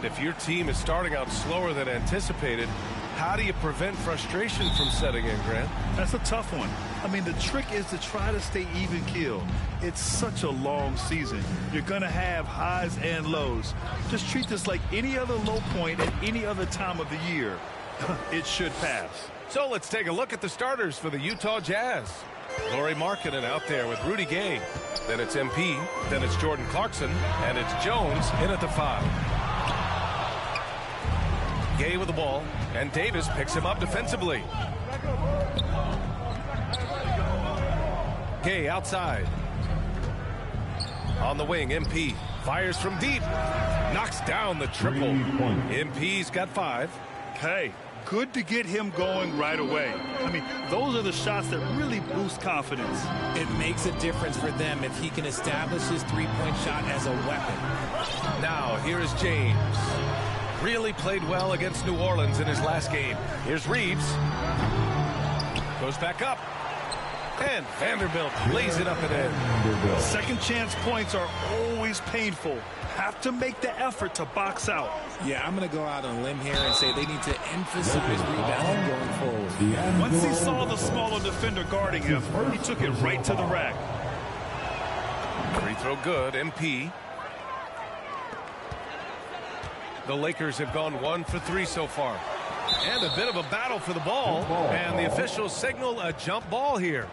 And if your team is starting out slower than anticipated, how do you prevent frustration from setting in, Grant? That's a tough one. I mean, the trick is to try to stay even keeled. It's such a long season. You're going to have highs and lows. Just treat this like any other low point at any other time of the year. It should pass. So let's take a look at the starters for the Utah Jazz. Lauri Markkanen out there with Rudy Gay. Then it's MP. Then it's Jordan Clarkson. And it's Jones in at the 5. Gay with the ball. And Davis picks him up defensively. Gay outside. On the wing, MP. Fires from deep. Knocks down the triple. MP's got 5. Hey, good to get him going right away. I mean, those are the shots that really boost confidence. It makes a difference for them if he can establish his three-point shot as a weapon. Now, here is James. Really played well against New Orleans in his last game. Here's Reeves. Goes back up. And Vanderbilt lays it up and in. Second chance points are always painful. Have to make the effort to box out. Yeah, I'm going to go out on a limb here and say they need to emphasize rebounding going forward. Once he saw the smaller defender guarding him, he took it right to the rack. Free throw good, MP. The Lakers have gone 1 for 3 so far. And a bit of a battle for the ball. And the officials signal a jump ball here.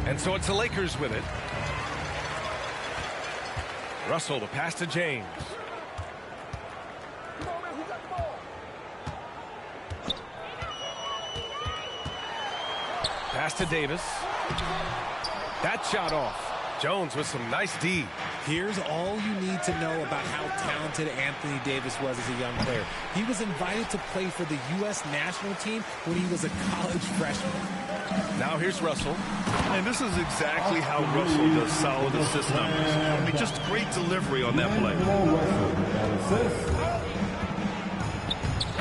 And so it's the Lakers with it. Russell, the pass to James. Pass to Davis. That shot off. Jones with some nice D. Here's all you need to know about how talented Anthony Davis was as a young player. He was invited to play for the U.S. national team when he was a college freshman. Now here's Russell. And this is exactly how Russell does solid assist numbers. I mean, just great delivery on that play.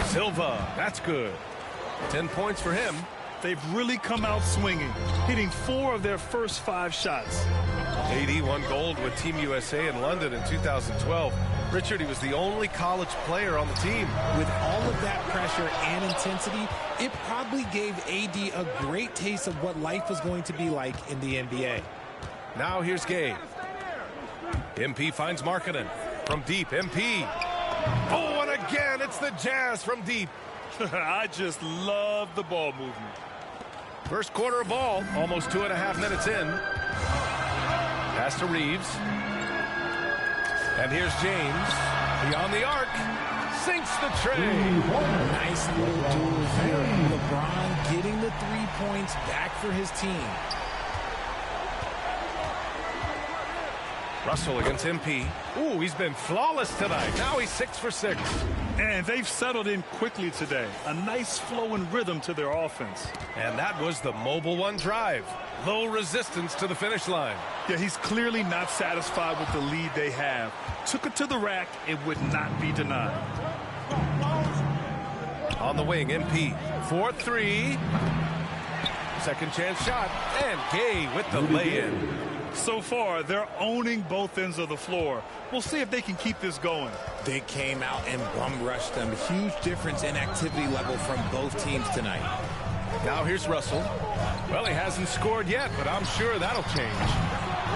Silva, that's good. 10 points for him. They've really come out swinging, hitting 4 of their first 5 shots. AD won gold with Team USA in London in 2012. Richard, he was the only college player on the team. With all of that pressure and intensity, it probably gave AD a great taste of what life was going to be like in the NBA. Now here's Gay. MP finds Markkanen. From deep, MP. Oh, and again, it's the Jazz from deep. I just love the ball movement. First quarter of ball, almost 2.5 minutes in. Pass to Reeves. And here's James. Beyond the arc. Sinks the tray. Nice little duel here. LeBron getting the 3 points back for his team. Russell against MP. Ooh, he's been flawless tonight. Now he's 6 for 6. And they've settled in quickly today. A nice flow and rhythm to their offense. And that was the Mobile One drive. Low resistance to the finish line. Yeah, he's clearly not satisfied with the lead they have. Took it to the rack. It would not be denied. On the wing, MP. 4-3. Second chance shot. And Gay with the lay-in. So far, they're owning both ends of the floor. We'll see if they can keep this going. They came out and bum-rushed them. Huge difference in activity level from both teams tonight. Now here's Russell. Well, he hasn't scored yet, but I'm sure that'll change.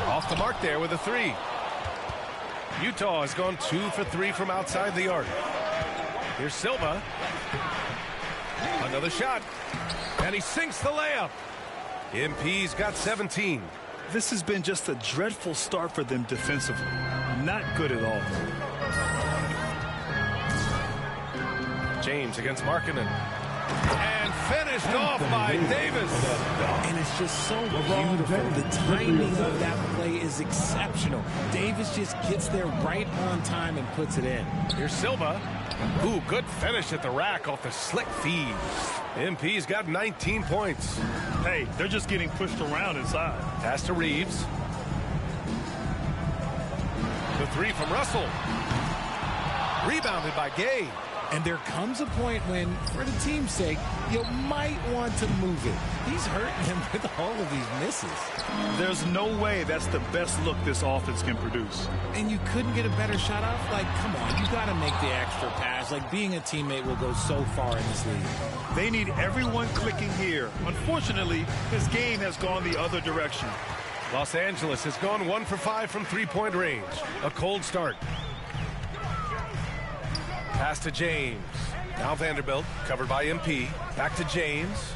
Off the mark there with a 3. Utah has gone 2 for 3 from outside the arc. Here's Silva. Another shot. And he sinks the layup. MP's got 17. This has been just a dreadful start for them defensively. Not good at all. James against Markkanen. And finished off by Davis. And it's just so beautiful. The timing of that play is exceptional. Davis just gets there right on time and puts it in. Here's Silva. Ooh, good finish at the rack off the slick feed. MP's got 19 points. Hey, they're just getting pushed around inside. Pass to Reeves. The 3 from Russell. Rebounded by Gay. And there comes a point when, for the team's sake, you might want to move it. He's hurting him with all of these misses. There's no way that's the best look this offense can produce. And you couldn't get a better shot off? Like, come on, you got to make the extra pass. Like, being a teammate will go so far in this league. They need everyone clicking here. Unfortunately, his game has gone the other direction. Los Angeles has gone 1 for 5 from three-point range. A cold start. Pass to James. Now Vanderbilt, covered by MP. Back to James.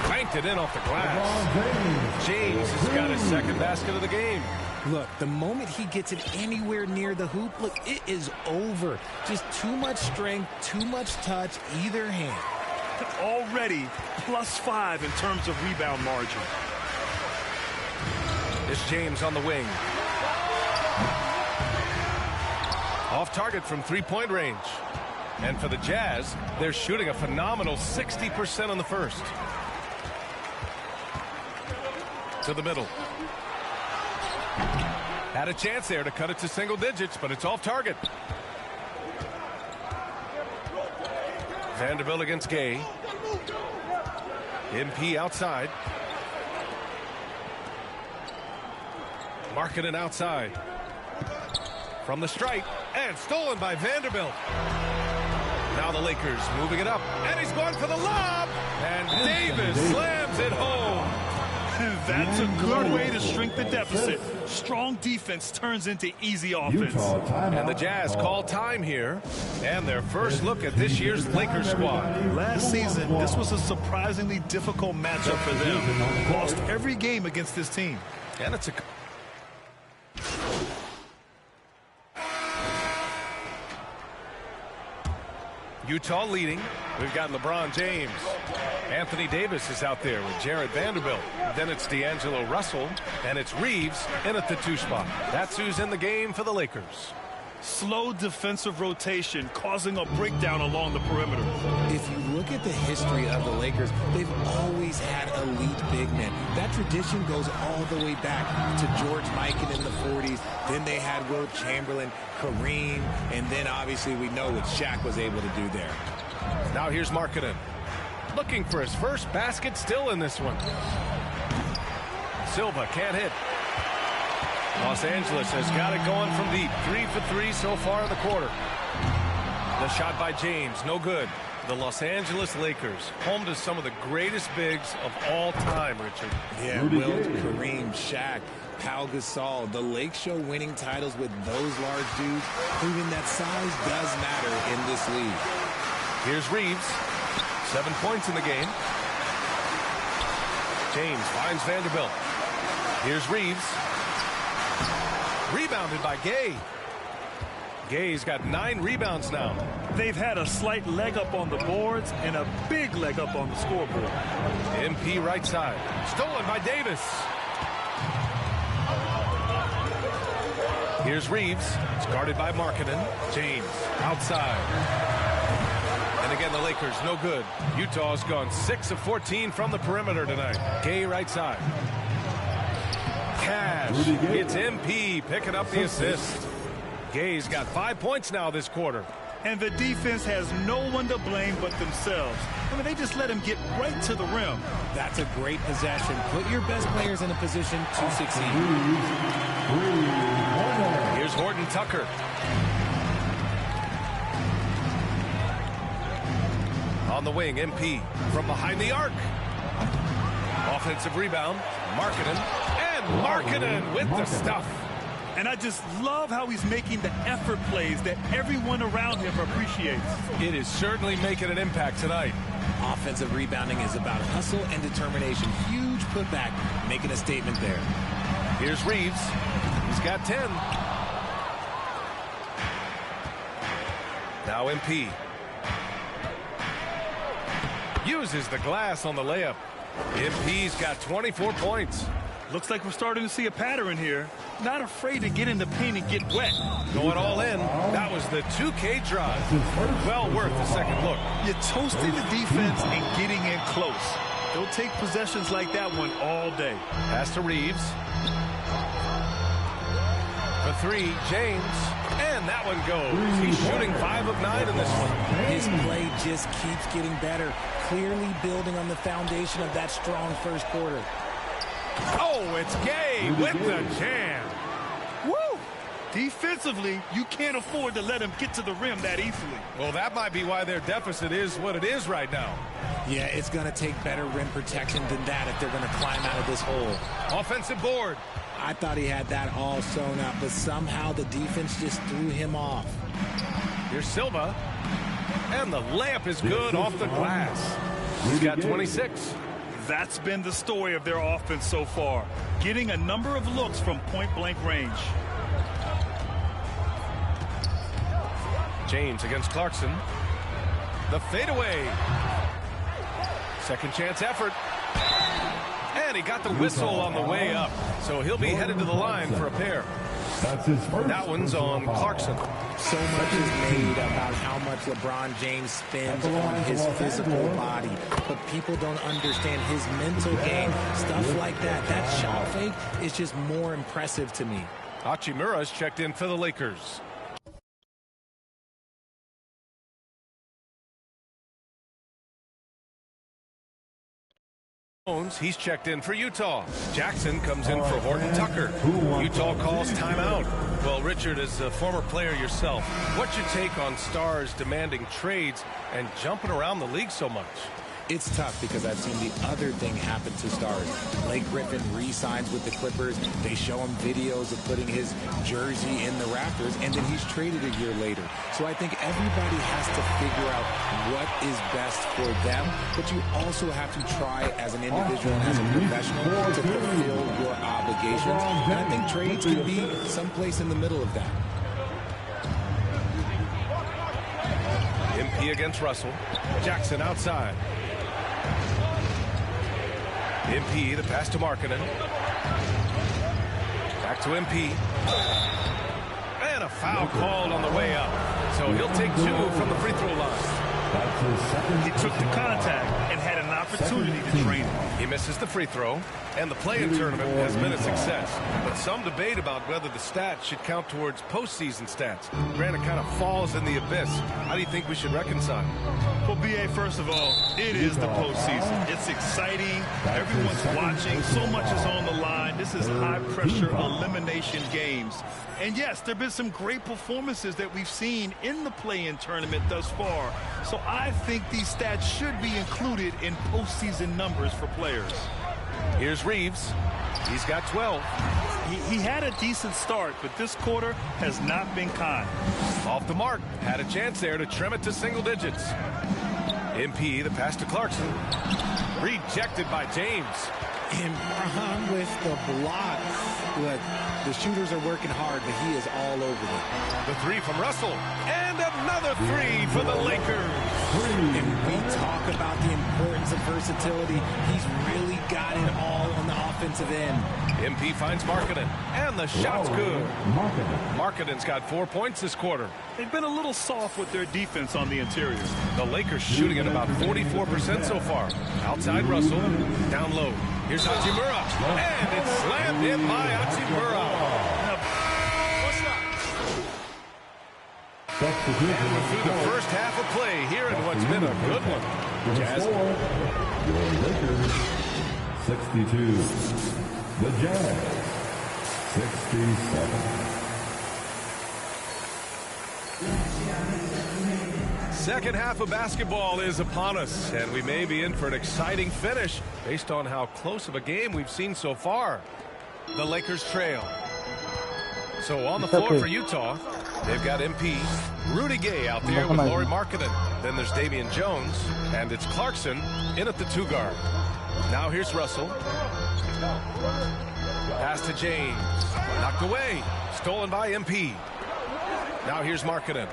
Banked it in off the glass. James has got his second basket of the game. Look, the moment he gets it anywhere near the hoop, look, it is over. Just too much strength, too much touch, either hand. Already +5 in terms of rebound margin. It's James on the wing. Off target from three-point range. And for the Jazz, they're shooting a phenomenal 60% on the first. To the middle. Had a chance there to cut it to single digits, but it's off target. Vanderbilt against Gay. MP outside. Marketing outside. From the stripe, and stolen by Vanderbilt. Now the Lakers moving it up, and he's going for the lob, and Davis slams it home. That's a good way to shrink the deficit. Strong defense turns into easy offense. And the Jazz call time here, and their first look at this year's Lakers squad. Last season, this was a surprisingly difficult matchup for them. Lost every game against this team. And it's a... Utah leading. We've got LeBron James. Anthony Davis is out there with Jared Vanderbilt. Then it's D'Angelo Russell, and it's Reeves in at the 2 spot. That's who's in the game for the Lakers. Slow defensive rotation causing a breakdown along the perimeter. If you look at the history of the Lakers, they've always had elite big men. That tradition goes all the way back to George Mikan in the 40s. Then they had Wilt Chamberlain, Kareem, and then obviously we know what Shaq was able to do there. Now here's Markkanen. Looking for his first basket, still in this one. Silva can't hit. Los Angeles has got it going from deep. 3 for 3 so far in the quarter. The shot by James, no good. The Los Angeles Lakers, home to some of the greatest bigs of all time, Richard. Yeah, Wilt, Kareem, Shaq, Pau Gasol. The Lake Show winning titles with those large dudes, proving that size does matter in this league. Here's Reeves. 7 points in the game. James finds Vanderbilt. Here's Reeves. Rebounded by Gay. Gay's got 9 rebounds now. They've had a slight leg up on the boards and a big leg up on the scoreboard. MP right side. Stolen by Davis. Here's Reeves. It's guarded by Markkanen. James outside. And again, the Lakers no good. Utah's gone 6 of 14 from the perimeter tonight. Gay right side. Cash. It's MP picking up the assist. Gay's got 5 points now this quarter. And the defense has no one to blame but themselves. I mean, they just let him get right to the rim. That's a great possession. Put your best players in a position to succeed. Here's Horton Tucker. On the wing, MP from behind the arc. Offensive rebound. Markkanen. And Markkanen with the stuff. And I just love how he's making the effort plays that everyone around him appreciates. It is certainly making an impact tonight. Offensive rebounding is about hustle and determination. Huge putback, making a statement there. Here's Reeves. He's got 10. Now MP. Uses the glass on the layup. MP's got 24 points. Looks like we're starting to see a pattern here. Not afraid to get in the paint and get wet. Going all in. That was the 2K drive. Well worth a second look. You're toasting the defense and getting in close. They'll take possessions like that one all day. Pass to Reeves. For three, James. And that one goes. He's shooting 5 of 9 in this one. His play just keeps getting better, clearly building on the foundation of that strong first quarter. Oh, it's Gay with the jam. Woo! Defensively, you can't afford to let him get to the rim that easily. Well, that might be why their deficit is what it is right now. Yeah, it's going to take better rim protection than that if they're going to climb out of this hole. Offensive board. I thought he had that all sewn up, but somehow the defense just threw him off. Here's Silva. And the layup is good off the glass. He's got 26. That's been the story of their offense so far, getting a number of looks from point-blank range. James against Clarkson. The fadeaway. Second chance effort. And he got the whistle on the way up. So he'll be headed to the line for a pair. That's his first. That one's on Clarkson. So much is made about how much LeBron James spends on his physical body. But people don't understand his mental game. Stuff like that. That shot fake is just more impressive to me. Hachimura's checked in for the Lakers. He's checked in for Utah. Jackson comes in for Horton Tucker. Utah calls timeout. Well, Richard, as a former player yourself, what's your take on stars demanding trades and jumping around the league so much? It's tough because I've seen the other thing happen to stars. Blake Griffin re-signs with the Clippers. They show him videos of putting his jersey in the rafters, and then he's traded a year later. So I think everybody has to figure out what is best for them, but you also have to try as an individual and as a professional to fulfill your obligations. And I think trades can be someplace in the middle of that. MP against Russell. Jackson outside. MP, the pass to Markkanen. Back to MP. And a foul called on the way up. So he'll take 2 from the free throw line. He took the contact and had an opportunity to drain it. He misses the free throw, and the play-in tournament has been a success. But some debate about whether the stats should count towards postseason stats. Granted, kind of falls in the abyss. How do you think we should reconcile? Well, B.A., first of all, it is the postseason. It's exciting. Everyone's watching. So much is on the line. This is high-pressure elimination games. And, yes, there have been some great performances that we've seen in the play-in tournament thus far. So I think these stats should be included in postseason numbers for players. Here's Reeves. He's got 12. He had a decent start, but this quarter has not been kind. Off the mark. Had a chance there to trim it to single digits. MP, the pass to Clarkson. Rejected by James. Imran with the block. Look, the shooters are working hard, but he is all over them. The 3 from Russell. And another 3 for the Lakers. And we talk about the importance of versatility. He's really got it all on the offensive end. MP finds Markkanen. And the shot's good. Markkanen's got 4 points this quarter. They've been a little soft with their defense on the interior. The Lakers shooting at about 44% so far. Outside Russell. Down low. Here's Hachimura. And it's slammed in by Hachimura. And we're through the first half of play here in what's been a good one. Jazz. Your Lakers, 62. The Jazz, 67. Second half of basketball is upon us, and we may be in for an exciting finish based on how close of a game we've seen so far. The Lakers trail. So on the floor for Utah, they've got MP, Rudy Gay out there with Lauri Markkanen. Then there's Damian Jones, and it's Clarkson in at the 2 guard. Now here's Russell. Pass to James. Knocked away. Stolen by MP. Now here's Markkanen.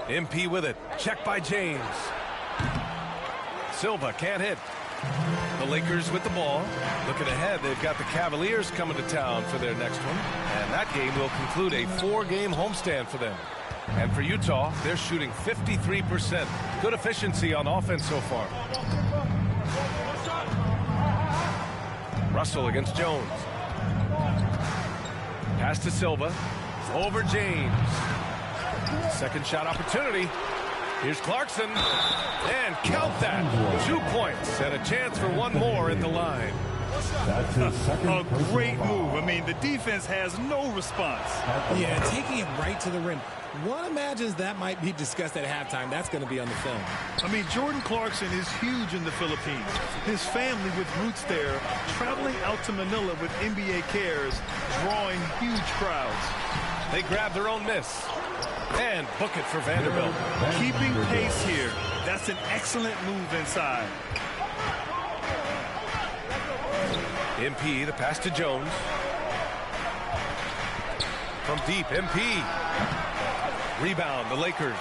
MP with it. Checked by James. Silva can't hit. The Lakers with the ball. Looking ahead, they've got the Cavaliers coming to town for their next one. And that game will conclude a 4-game homestand for them. And for Utah, they're shooting 53%. Good efficiency on offense so far. Russell against Jones. Pass to Silva. Over James. Second shot opportunity. Here's Clarkson. And count that. 2 points and a chance for one more at the line. That's his second A great personal move. foul. I mean, the defense has no response. Yeah, taking it right to the rim. One imagines that might be discussed at halftime. That's going to be on the film. I mean, Jordan Clarkson is huge in the Philippines. His family with roots there, traveling out to Manila with NBA cares, drawing huge crowds. They grab their own miss. And book it for Vanderbilt. Keeping pace here. That's an excellent move inside. MP, the pass to Jones. From deep, MP. Rebound, the Lakers.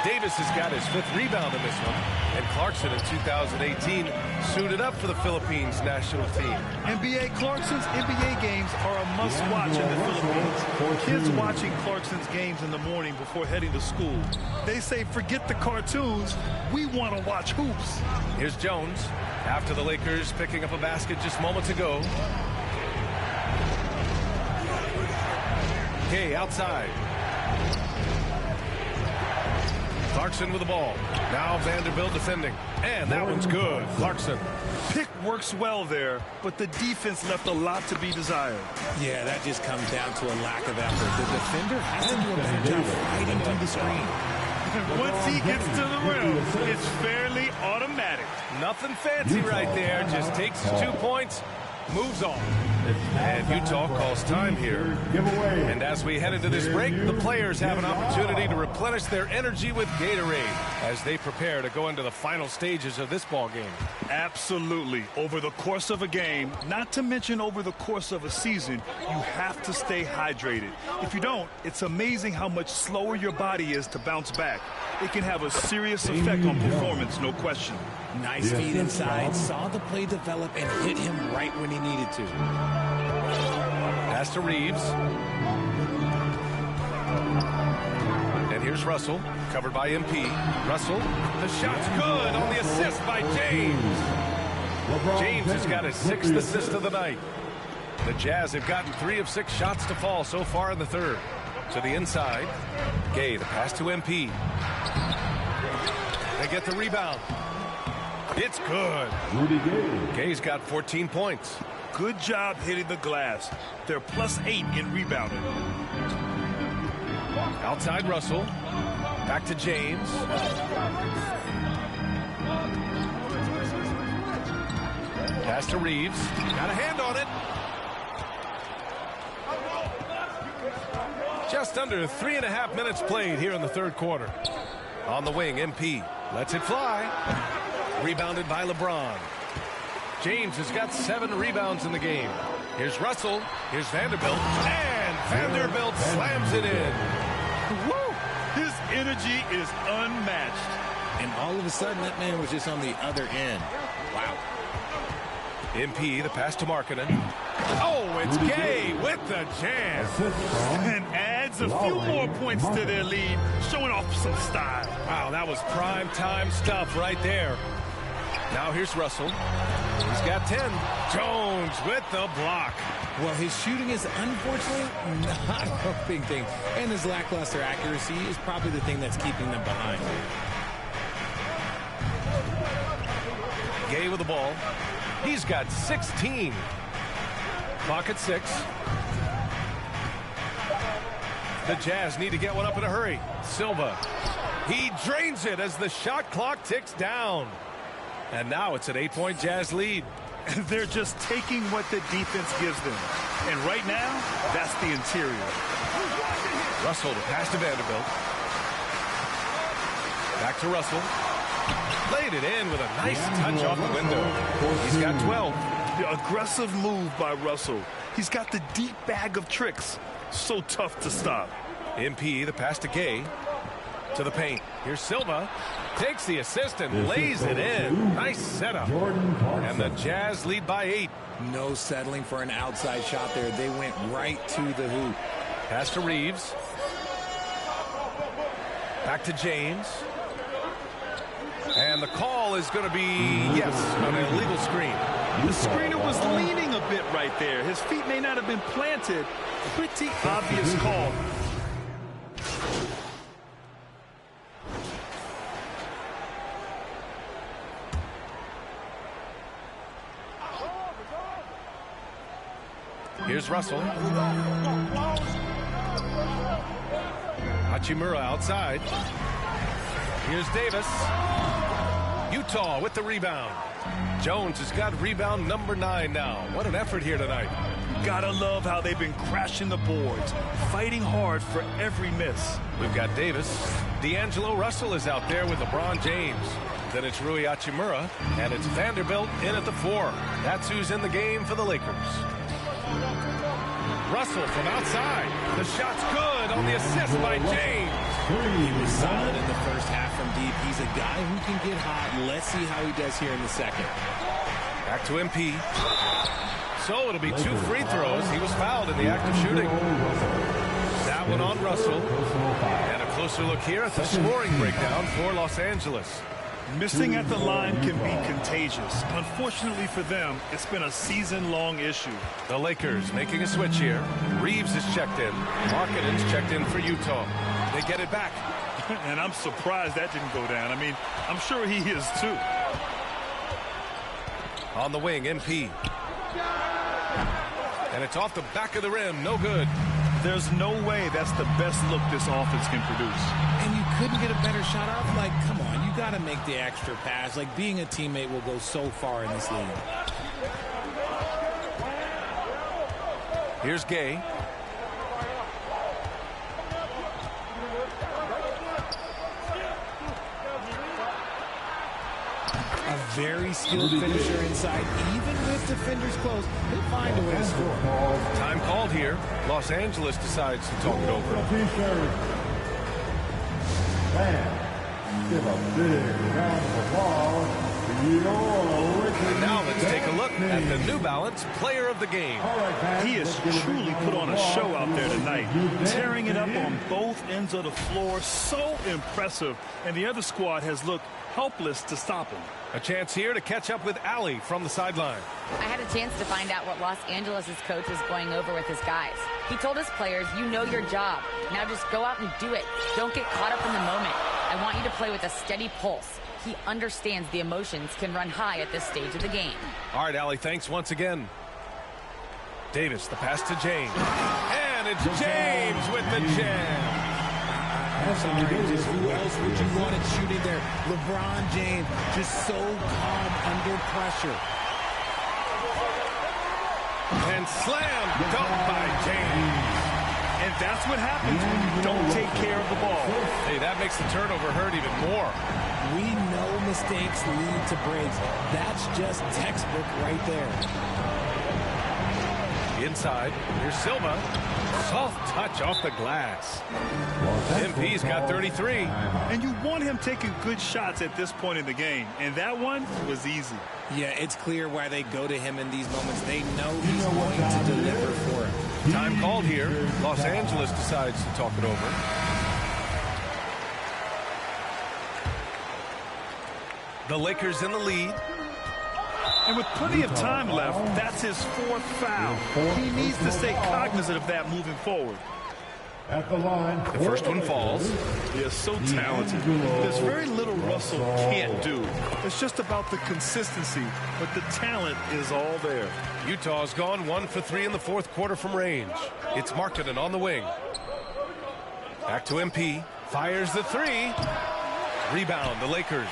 Davis has got his 5th rebound in this one. And Clarkson in 2018 suited up for the Philippines national team. NBA Clarkson's NBA games are a must-watch in the Philippines. Kids watching Clarkson's games in the morning before heading to school. They say, forget the cartoons, we want to watch hoops. Here's Jones. After the Lakers picking up a basket just moments ago. Gay outside. Clarkson with the ball. Now Vanderbilt defending. And that one's good. Clarkson. Pick works well there, but the defense left a lot to be desired. Yeah, that just comes down to a lack of effort. The defender has to do a better job fighting through the screen. And once he gets to the rim, it's fairly automatic. Nothing fancy right there. Just takes 2 points. Moves on. And Utah calls time here. And as we head into this break, the players have an opportunity to replenish their energy with Gatorade as they prepare to go into the final stages of this ball game. Absolutely. Over the course of a game, not to mention over the course of a season, you have to stay hydrated. If you don't, it's amazing how much slower your body is to bounce back. It can have a serious effect on performance, no question. Nice feed inside, saw the play develop and hit him right when he needed to. Pass to Reeves. And here's Russell, covered by MP. Russell, the shot's good on the assist by James. James has got his 6th assist of the night. The Jazz have gotten 3 of 6 shots to fall so far in the third. To the inside. Gay, the pass to MP. They get the rebound. It's good. Gay's got 14 points. Good job hitting the glass. They're +8 in rebounding. Outside Russell. Back to James. Pass to Reeves. Got a hand on it. Just under 3.5 minutes played here in the third quarter. On the wing, MP lets it fly. Rebounded by LeBron. James has got 7 rebounds in the game. Here's Russell. Here's Vanderbilt. And Vanderbilt slams it in. Woo! His energy is unmatched. And all of a sudden, that man was just on the other end. Wow. MP, the pass to Markkanen. Oh, it's Gay with the jam. And adds a few more points to their lead, showing off some style. Wow, that was prime time stuff right there. Now here's Russell. He's got 10. Jones with the block. Well, his shooting is unfortunately not a big thing. And his lackluster accuracy is probably the thing that's keeping them behind. Gay with the ball. He's got 16. Clock at 6. The Jazz need to get one up in a hurry. Silva. He drains it as the shot clock ticks down. And now it's an 8-point Jazz lead. They're just taking what the defense gives them. And right now, that's the interior. Russell to pass to Vanderbilt. Back to Russell. Laid it in with a nice touch off the window. He's got 12. The aggressive move by Russell. He's got the deep bag of tricks. So tough to stop. MP, the pass to Gay. To the paint. Here's Silva. Takes the assist and lays it in. Nice setup. And the Jazz lead by 8. No settling for an outside shot there. They went right to the hoop. Pass to Reeves. Back to James. And the call is going to be, yes, an illegal screen. The screener was leaning a bit right there. His feet may not have been planted. Pretty obvious call. Here's Russell. Hachimura outside. Here's Davis. Utah with the rebound. Jones has got rebound number 9 now. What an effort here tonight. Gotta love how they've been crashing the boards, fighting hard for every miss. We've got Davis. D'Angelo Russell is out there with LeBron James. Then it's Rui Hachimura, and it's Vanderbilt in at the 4. That's who's in the game for the Lakers. Russell from outside. The shot's good on the assist by James. He was solid in the first half from deep. He's a guy who can get hot. Let's see how he does here in the second. Back to MP. So it'll be 2 free throws. He was fouled in the act of shooting. That one on Russell. And a closer look here at the scoring breakdown for Los Angeles. Missing at the line can be contagious. Unfortunately for them, it's been a season-long issue. The Lakers making a switch here. Reeves is checked in. Markkanen's checked in for Utah. They get it back. And I'm surprised that didn't go down. I mean, I'm sure he is too. On the wing, MP. And it's off the back of the rim. No good. There's no way that's the best look this offense can produce. And you couldn't get a better shot off? Like, come on, you got to make the extra pass. Like, being a teammate will go so far in this league. Here's Gay. A very skilled finisher inside. Even with defenders close, he'll find a way to score. Time called here. Los Angeles decides to talk it over. Give a big round of applause to And now let's take a look at the New Balance player of the game. He has truly put on a show out there tonight, tearing it up on both ends of the floor. So impressive. And the other squad has looked helpless to stop him. A chance here to catch up with Allie from the sideline. I had a chance to find out what Los Angeles' coach was going over with his guys. He told his players, you know your job. Now just go out and do it. Don't get caught up in the moment. I want you to play with a steady pulse. He understands the emotions can run high at this stage of the game. All right, Allie, thanks once again. Davis, the pass to James. And it's James with the jam. I'm sorry, just who else would you want it shooting there? LeBron James, just so calm under pressure. And slam dunk by James. And that's what happens when you don't take care of the ball. Hey, that makes the turnover hurt even more. We know mistakes lead to breaks. That's just textbook right there. Inside, here's Silva. Soft touch off the glass. MP's got 33. And you want him taking good shots at this point in the game. And that one was easy. Yeah, it's clear why they go to him in these moments. They know he's going to deliver for him. Time called here. Los Angeles decides to talk it over. The Lakers in the lead. And with plenty of time left, that's his 4th foul. He needs to stay cognizant of that moving forward. At the line. The first one falls. He is so talented. There's very little Russell can't do. It's just about the consistency, but the talent is all there. Utah's gone 1 for 3 in the 4th quarter from range. It's Markkanen on the wing. Back to MP. Fires the 3. Rebound, the Lakers.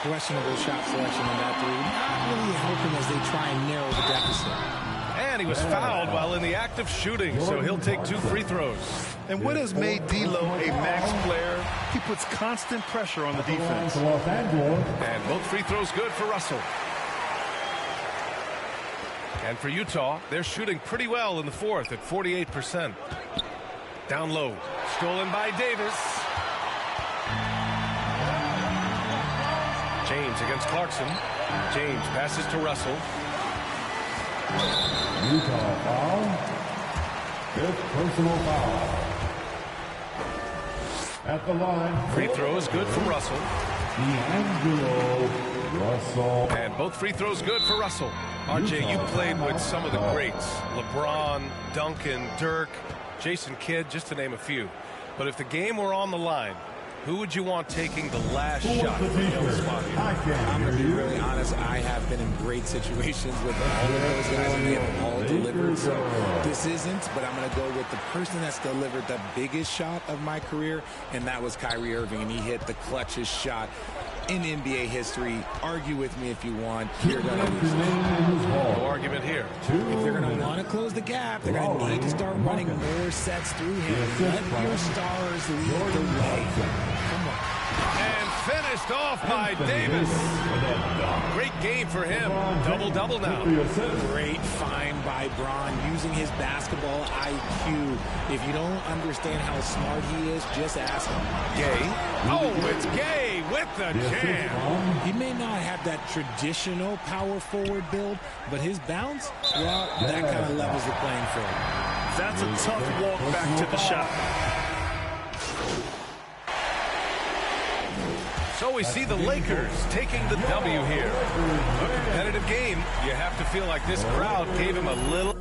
Questionable shot selection on that 3. Not really helping as they try and narrow the deficit. And he was fouled while in the act of shooting, so he'll take 2 free throws. And what has made D'Lo a max player? He puts constant pressure on the defense. And both free throws good for Russell. And for Utah, they're shooting pretty well in the 4th at 48%. Down low, stolen by Davis. James against Clarkson. James passes to Russell. Utah foul. 5th personal foul. At the line. Free throws good from Russell. D'Angelo Russell. And both free throws good for Russell. RJ, you played with some of the greats. LeBron, Duncan, Dirk, Jason Kidd, just to name a few. But if the game were on the line, who would you want taking the last shot on the spot here? I'm going to be really honest. I have been in great situations with all of those guys, and they have all delivered. So this isn't, but I'm going to go with the person that's delivered the biggest shot of my career, and that was Kyrie Irving, and he hit the clutchest shot in NBA history. Argue with me if you want. You're going to lose. No argument here. If they're going to want to close the gap, they're going to need to start running more sets through him. Let your stars lead the way. Come on. And finished off by Davis. Great game for him. Double-double now. Great find by Bron using his basketball IQ. If you don't understand how smart he is, just ask him. Gay. Oh, it's Gay with the jam. He may not have that traditional power forward build, but his bounce, well, that kind of levels the playing field. That's a tough walk back to the shot. So we see the Lakers taking the W here. A competitive game. You have to feel like this crowd gave him a little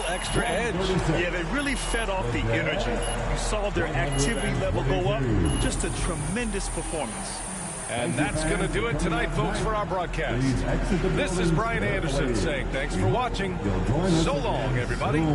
extra edge. Yeah, they really fed off the energy. You saw their activity level go up. Just a tremendous performance. And that's going to do it tonight, folks, for our broadcast. This is Brian Anderson saying thanks for watching. So long, everybody.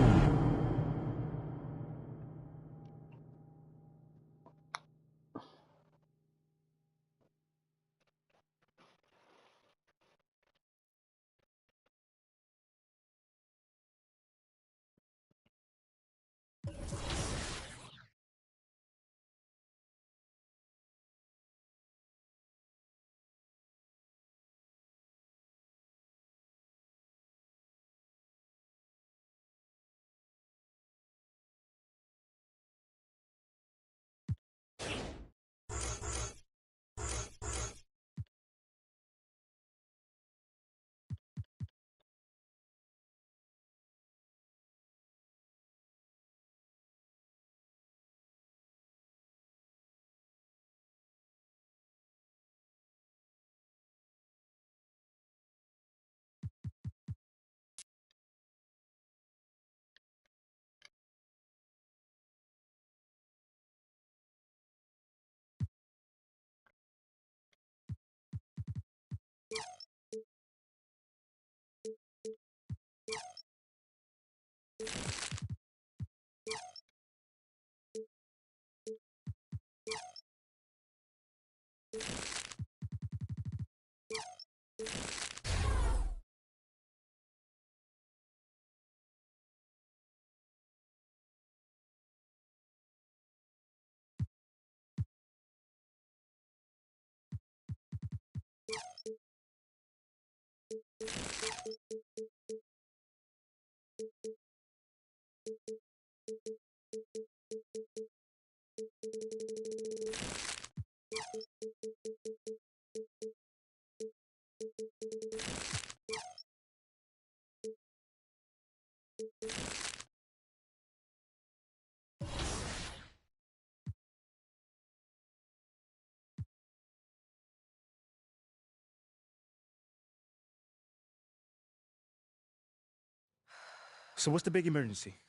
So what's the big emergency?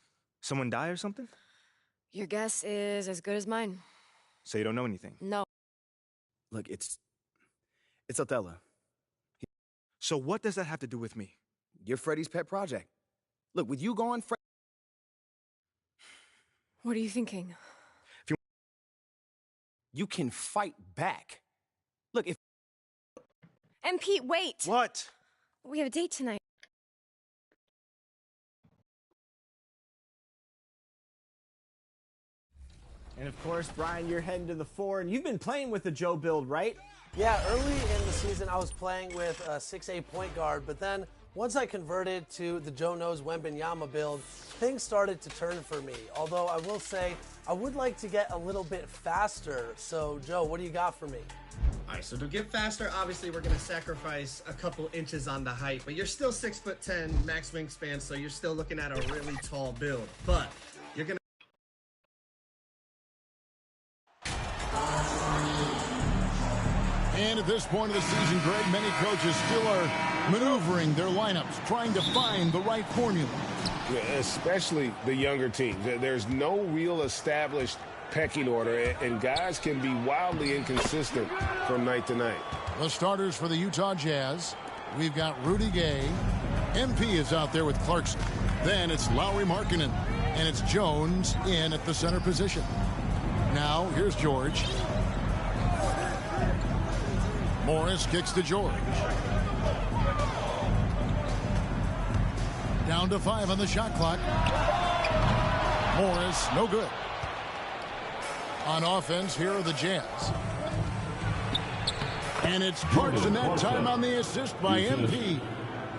Someone die or something? Your guess is as good as mine. So you don't know anything? No. Look, it's Othello. So what does that have to do with me? You're Freddy's pet project. Look, with you gone, What are you thinking? you can fight back. Look, if... And Pete, wait! What? We have a date tonight. And of course, Brian, you're heading to the 4, and you've been playing with the Joe build, right? Yeah, early in the season, I was playing with a 6'8" point guard, but then once I converted to the Joe Knows Wembanyama build, things started to turn for me. Although I will say, I would like to get a little bit faster. So, Joe, what do you got for me? All right, so to get faster, obviously we're going to sacrifice a couple inches on the height, but you're still 6'10", max wingspan, so you're still looking at a really tall build. But you're going to... And at this point of the season, Greg, many coaches still are maneuvering their lineups, trying to find the right formula. Yeah, especially the younger teams. There's no real established pecking order, and guys can be wildly inconsistent from night to night. The starters for the Utah Jazz, we've got Rudy Gay. MP is out there with Clarkson. Then it's Lauri Markkanen, and it's Jones in at the center position. Now, here's George. Morris kicks to George. Down to 5 on the shot clock. Morris, no good. On offense, here are the Jazz. And it's Clarkson that time on the assist by MP.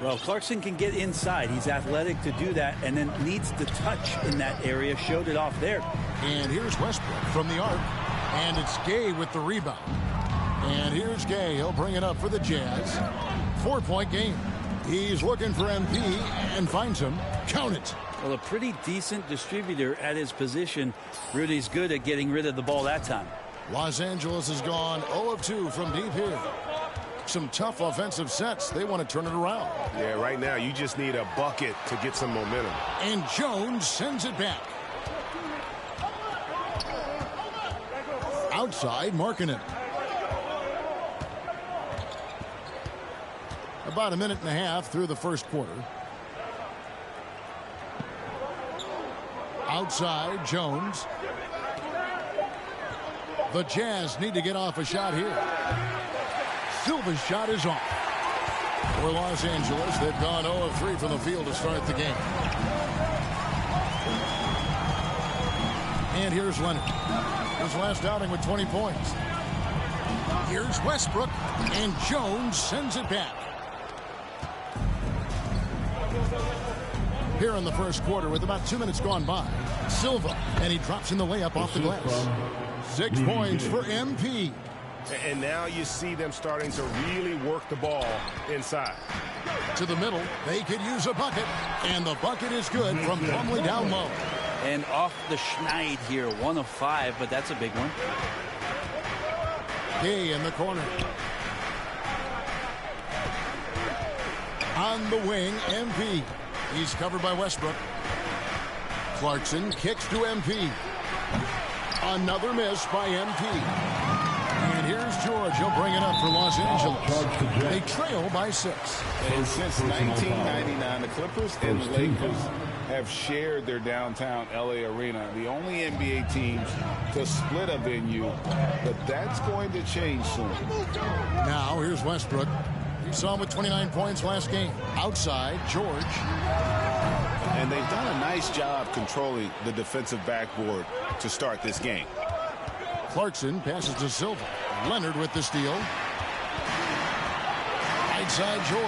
Well, Clarkson can get inside. He's athletic to do that, and then needs the touch in that area. Showed it off there. And here's Westbrook from the arc. And it's Gay with the rebound. And here's Gay. He'll bring it up for the Jazz. 4-point game. He's looking for MP and finds him. Count it. Well, a pretty decent distributor at his position. Rudy's good at getting rid of the ball that time. Los Angeles has gone 0 of 2 from deep here. Some tough offensive sets. They want to turn it around. Yeah, right now you just need a bucket to get some momentum. And Jones sends it back. Outside, Markkanen. About a minute and a half through the first quarter. Outside, Jones. The Jazz need to get off a shot here. Silva's shot is off. For Los Angeles, they've gone 0 of 3 from the field to start the game. And here's Leonard. His last outing with 20 points. Here's Westbrook, and Jones sends it back. Here in the first quarter with about 2 minutes gone by. Silva, and he drops in the layup off the glass. 6 points for MP. And now you see them starting to really work the ball inside. To the middle, they could use a bucket, and the bucket is good from Plumlee down low. And off the schneid here, 1 of 5, but that's a big one. Gay in the corner. On the wing, MP. He's covered by Westbrook. Clarkson kicks to MP. Another miss by MP. And here's George. He'll bring it up for Los Angeles. They trail by 6. And since 1999, the Clippers and the Lakers have shared their downtown LA arena. The only NBA teams to split a venue, but that's going to change soon. Now here's Westbrook. You saw him with 29 points last game. Outside, George. And they've done a nice job controlling the defensive backboard to start this game. Clarkson passes to Silva. Leonard with the steal. Right side, George.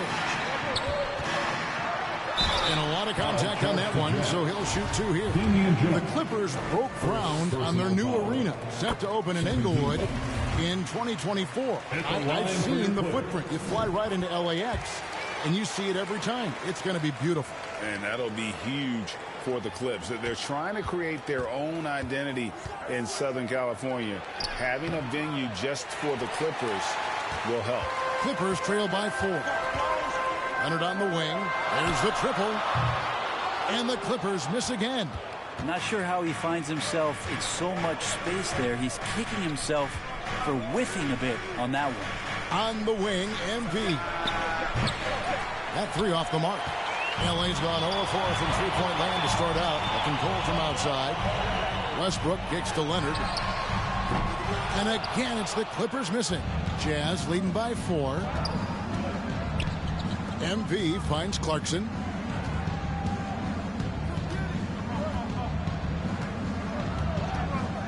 And a lot of contact on that one, so he'll shoot 2 here. The Clippers broke ground on their new arena, set to open in Inglewood in 2024. I've seen the footprint. You fly right into LAX, and you see it every time. It's going to be beautiful. And that'll be huge for the Clips. They're trying to create their own identity in Southern California. Having a venue just for the Clippers will help. Clippers trail by 4. Leonard on the wing. There's the triple. And the Clippers miss again. I'm not sure how he finds himself in so much space there. He's kicking himself for whiffing a bit on that one. On the wing, MP. That 3 off the mark. LA's gone 0-4 from 3-point land to start out. A control from outside. Westbrook kicks to Leonard. And again, it's the Clippers missing. Jazz leading by 4. MP finds Clarkson.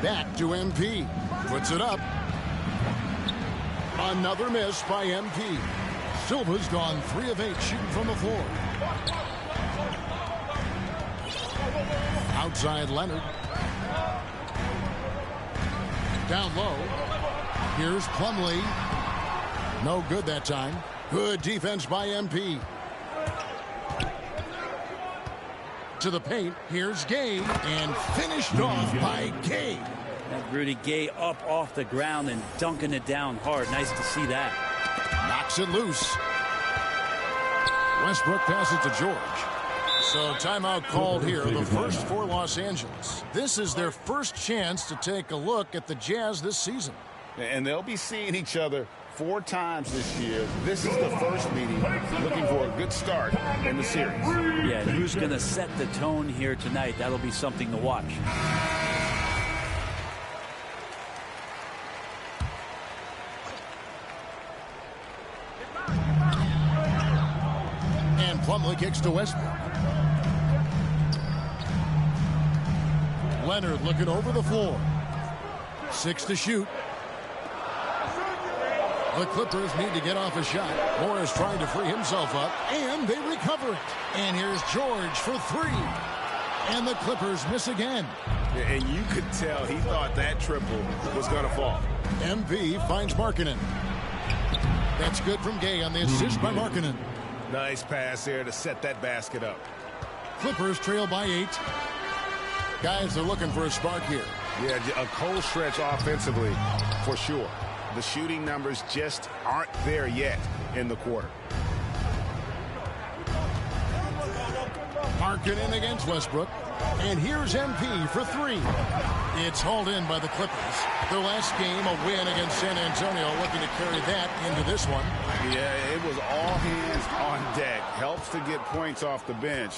Back to MP. Puts it up. Another miss by MP. Silva's gone 3 of 8 shooting from the floor. Outside Leonard. Down low. Here's Plumlee. No good that time. Good defense by MP. To the paint. Here's Gay. And finished off by Gay. Rudy Gay up off the ground and dunking it down hard. Nice to see that. kicks it loose. Westbrook passes to George. So timeout called here, the first for Los Angeles. This is their first chance to take a look at the Jazz this season. And they'll be seeing each other 4 times this year. This is the first meeting, looking for a good start in the series. Yeah, who's going to set the tone here tonight? That'll be something to watch. And Plumlee kicks to Westbrook. Leonard looking over the floor. 6 to shoot. The Clippers need to get off a shot. Morris trying to free himself up, and they recover it. And here's George for 3. And the Clippers miss again. And you could tell he thought that triple was going to fall. MP finds Markkanen. That's good from Gay on the assist by Markkanen. Nice pass there to set that basket up. Clippers trail by 8. Guys are looking for a spark here. Yeah, a cold stretch offensively for sure. The shooting numbers just aren't there yet in the quarter. Markkanen against Westbrook. And here's MP for 3. It's hauled in by the Clippers. Their last game, a win against San Antonio, looking to carry that into this one. Yeah, it was all hands on deck. Helps to get points off the bench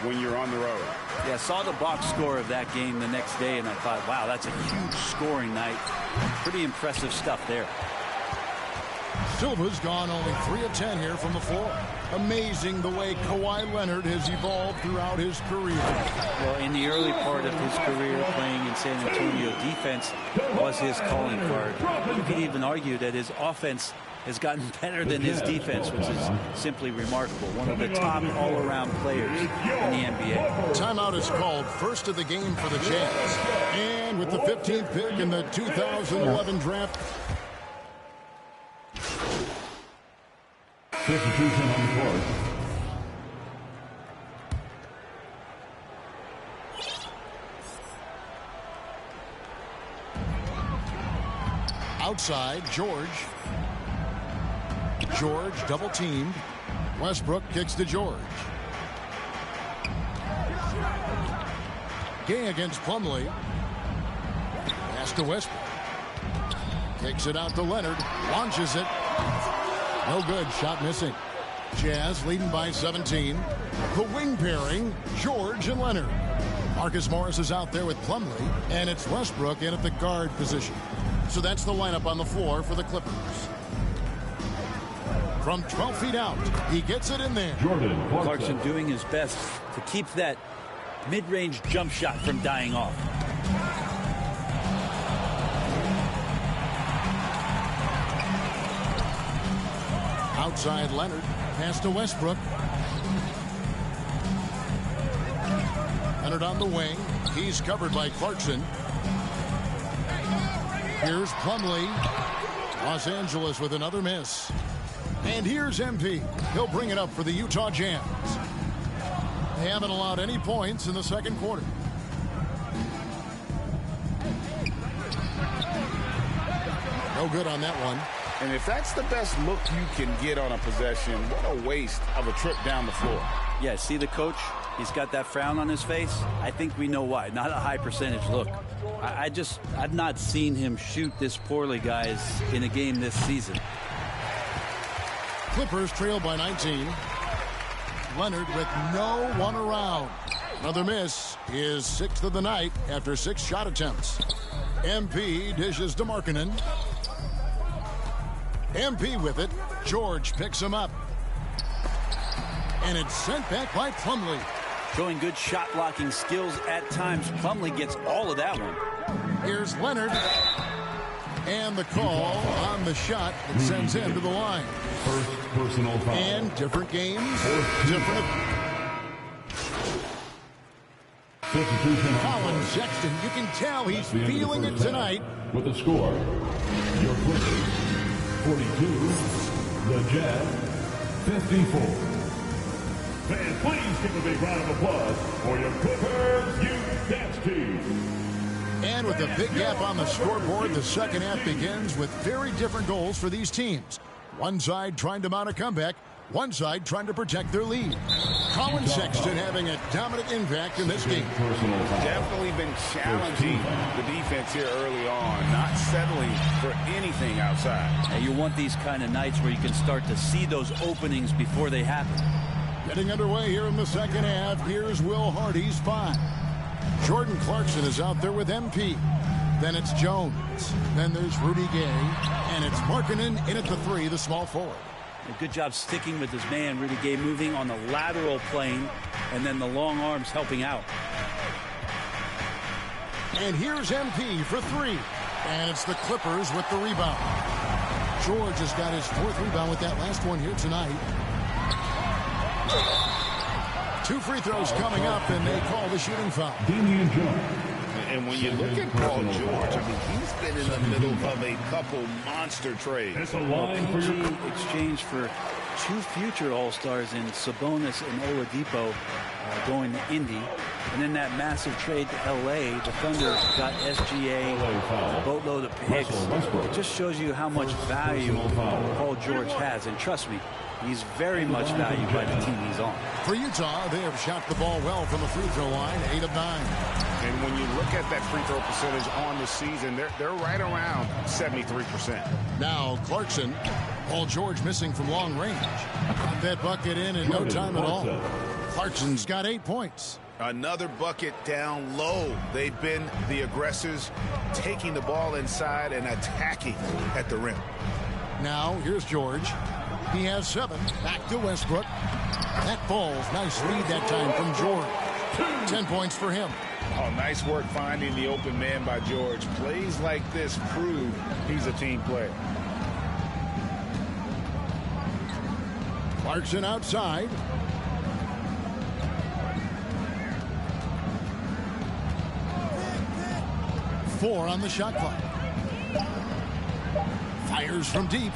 when you're on the road. Yeah, saw the box score of that game the next day, and I thought, wow, that's a huge scoring night. Pretty impressive stuff there. Silva's gone only 3 of 10 here from the floor. Amazing the way Kawhi Leonard has evolved throughout his career. Well, in the early part of his career playing in San Antonio, defense was his calling card. You could even argue that his offense has gotten better than his defense, which is simply remarkable. One of the top all-around players in the NBA. Timeout is called, first of the game for the Jazz. And with the 15th pick in the 2011 draft, substitution on the court. outside, George. George double teamed. Westbrook kicks to George. Gay against Plumlee. Pass to Westbrook. Kicks it out to Leonard. Launches it. No good. Shot missing. Jazz leading by 17. The wing pairing, George and Leonard. Marcus Morris is out there with Plumlee, and it's Westbrook in at the guard position. So that's the lineup on the floor for the Clippers. From 12 feet out, he gets it in there. Clarkson doing his best to keep that mid-range jump shot from dying off. Outside Leonard, pass to Westbrook. Leonard on the wing. He's covered by Clarkson. Here's Plumlee. Los Angeles with another miss. And here's MP. He'll bring it up for the Utah Jazz. They haven't allowed any points in the second quarter. No good on that one. And if that's the best look you can get on a possession, what a waste of a trip down the floor. Yeah, see the coach? He's got that frown on his face. I think we know why. Not a high percentage look. I've not seen him shoot this poorly, guys, in a game this season. Clippers trail by 19. Leonard with no one around. Another miss, his sixth of the night after 6 shot attempts. MP dishes to Markkanen. MP with it. George picks him up. And it's sent back by Plumlee. Showing good shot blocking skills at times. Plumlee gets all of that one. Here's Leonard. And the call on the shot that sends him to the line. First personal foul. And different games, different. Colin Sexton, you can tell he's feeling it tonight. With the score, your Clippers 42, the Jazz 54. Fans, please give a big round of applause for your Clippers Youth Dance Team. And with a big gap on the scoreboard, the second half begins with very different goals for these teams. One side trying to mount a comeback. One side trying to protect their lead. Colin Sexton having a dominant impact in this game. Definitely been challenging the defense here early on, not settling for anything outside. And you want these kind of nights where you can start to see those openings before they happen. Getting underway here in the second half. Here's Will Hardy's 5. Jordan Clarkson is out there with MP. Then it's Jones. Then there's Rudy Gay. And it's Markkanen in at the 3, the small forward. A good job sticking with his man, Rudy Gay, moving on the lateral plane, and then the long arms helping out. And here's MP for 3. And it's the Clippers with the rebound. George has got his 4th rebound with that last one here tonight. 2 free throws coming up, and they call the shooting foul. And when you look at Paul George, I mean, he's been in the middle of a couple monster trades. PG exchanged for 2 future All-Stars in Sabonis and Oladipo going to Indy. And then that massive trade to L.A., the Thunder got SGA, a boatload of picks. It just shows you how much value Paul George has. And trust me, he's very much valued by the team he's on. For Utah, they have shot the ball well from the free throw line, 8 of 9. And when you look at that free throw percentage on the season, they're right around 73%. Now Clarkson, Paul George missing from long range. Got that bucket in no time at all. Clarkson's got 8 points. Another bucket down low. They've been the aggressors, taking the ball inside and attacking at the rim. Now here's George. He has 7. Back to Westbrook. That falls. Nice lead that time from George. 10 points for him. Oh, nice work finding the open man by George. Plays like this prove he's a team player. Clarkson outside. Four on the shot clock. Fires from deep.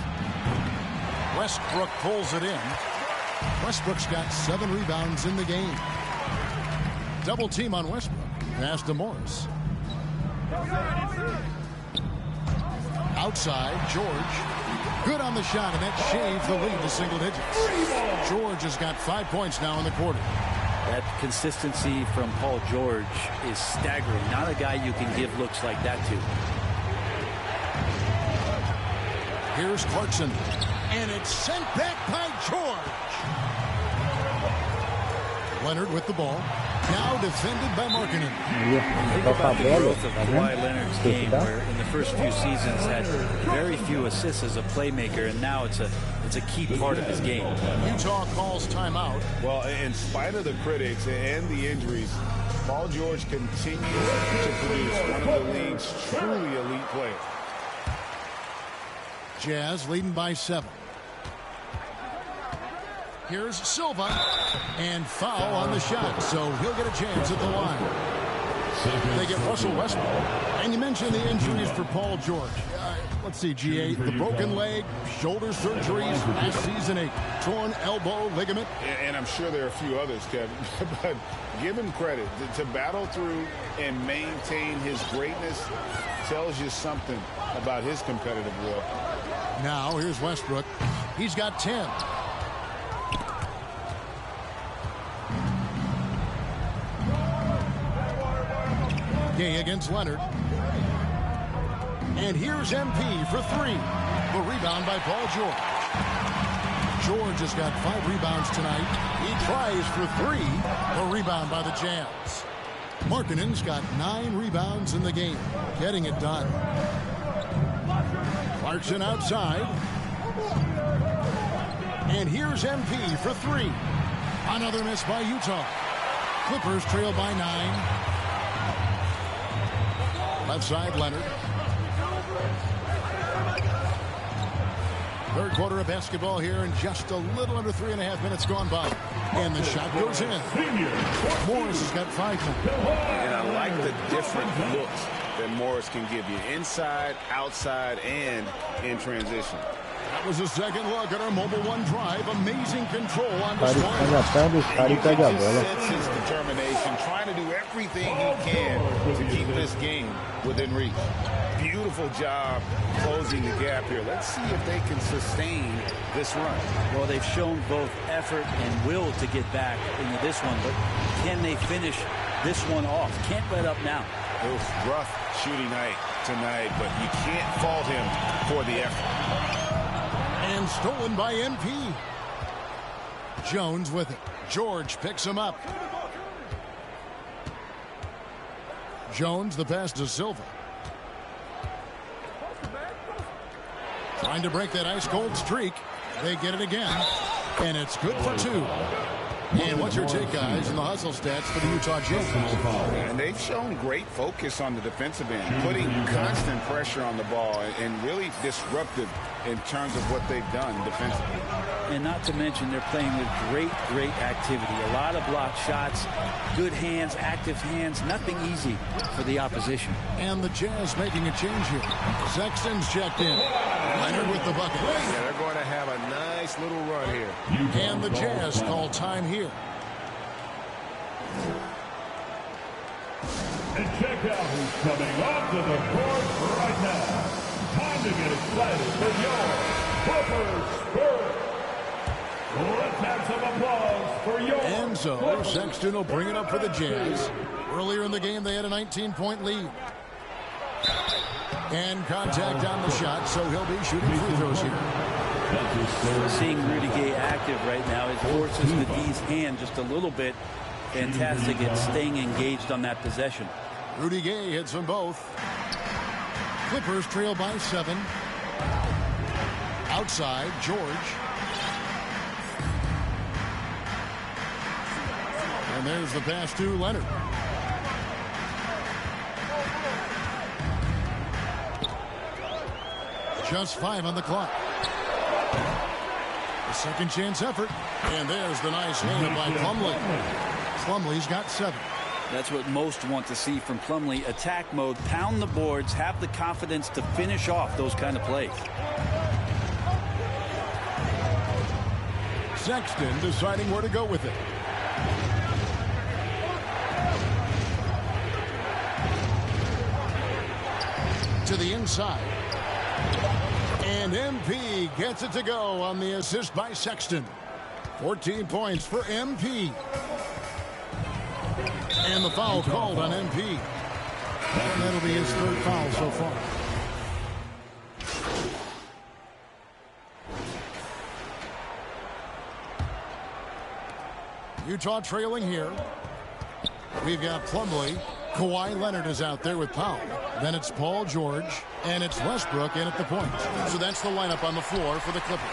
Westbrook pulls it in. Westbrook's got 7 rebounds in the game. Double team on Westbrook. Pass to Morris. Outside, George. Good on the shot, and that shaves the lead to single digits. George has got 5 points now in the quarter. That consistency from Paul George is staggering. Not a guy you can give looks like that to. Here's Clarkson. And it's sent back by George. Leonard with the ball. Now defended by Markkanen. Think about the growth of Kawhi Leonard's game, where in the first few seasons had very few assists as a playmaker, and now it's a key part of his game. Utah calls timeout. Well, in spite of the critics and the injuries, Paul George continues to produce one of the league's truly elite players. Jazz leading by 7. Here's Silva, and foul on the shot, so he'll get a chance at the line. They get Russell Westbrook. And you mentioned the injuries for Paul George. Let's see, GA, the broken leg, shoulder surgeries, last season a torn elbow ligament. And I'm sure there are a few others, Kevin, but give him credit. To battle through and maintain his greatness tells you something about his competitive will. Now, here's Westbrook. He's got 10. Gay against Leonard. And here's MP for 3. The rebound by Paul George. George has got 5 rebounds tonight. He tries for 3. The rebound by the Jazz. Markkanen's got 9 rebounds in the game. Getting it done. Clarkson outside. And here's MP for 3. Another miss by Utah. Clippers trail by 9. Left side, Leonard. Third quarter of basketball here, and just a little under 3.5 minutes gone by. And the shot goes in. Morris has got 5 points. And I like the different looks that Morris can give you. Inside, outside, and in transition. That was a second look at our Mobile One drive. Amazing control on this one. He just sets his determination and trying to do everything he can to keep this game within reach. Beautiful job closing the gap here. Let's see if they can sustain this run. Well, they've shown both effort and will to get back into this one, but can they finish this one off? Can't let up now. It was rough shooting night tonight, but you can't fault him for the effort. And stolen by MP. Jones with it. George picks him up. Jones, the pass to Silva. Trying to break that ice-cold streak. They get it again. And it's good for 2. And what's your take, guys, in the hustle stats for the Utah Jazz? And they've shown great focus on the defensive end, putting constant pressure on the ball and really disruptive in terms of what they've done defensively. And not to mention they're playing with great activity. A lot of blocked shots, good hands, active hands, nothing easy for the opposition. And the Jazz making a change here. Sexton's checked in. Leonard with the bucket. Yeah, they're going to have a nice little run here. And the Jazz call time here. And check out who's coming onto the court right now. Time to get excited for your Clippers Spurs. Let's have some applause for your And so Sexton will bring it up for the Jazz. Earlier in the game, they had a 19-point lead. And contact on the shot, so he'll be shooting free throws here. Seeing Rudy Gay active right now, it forces the D's hand just a little bit. Fantastic at staying engaged on that possession. Rudy Gay hits them both. Clippers trail by 7. Outside, George. And there's the pass to Leonard. Just 5 on the clock. A second chance effort. And there's the nice hand by Plumlee. Plumlee's got 7. That's what most want to see from Plumlee. Attack mode, pound the boards, have the confidence to finish off those kind of plays. Sexton deciding where to go with it. To the inside. And MP gets it to go on the assist by Sexton. 14 points for MP. And the foul called on MP. And that'll be his 3rd foul so far. Utah trailing here. We've got Plumlee. Kawhi Leonard is out there with Powell. Then it's Paul George. And it's Westbrook in at the point. So that's the lineup on the floor for the Clippers.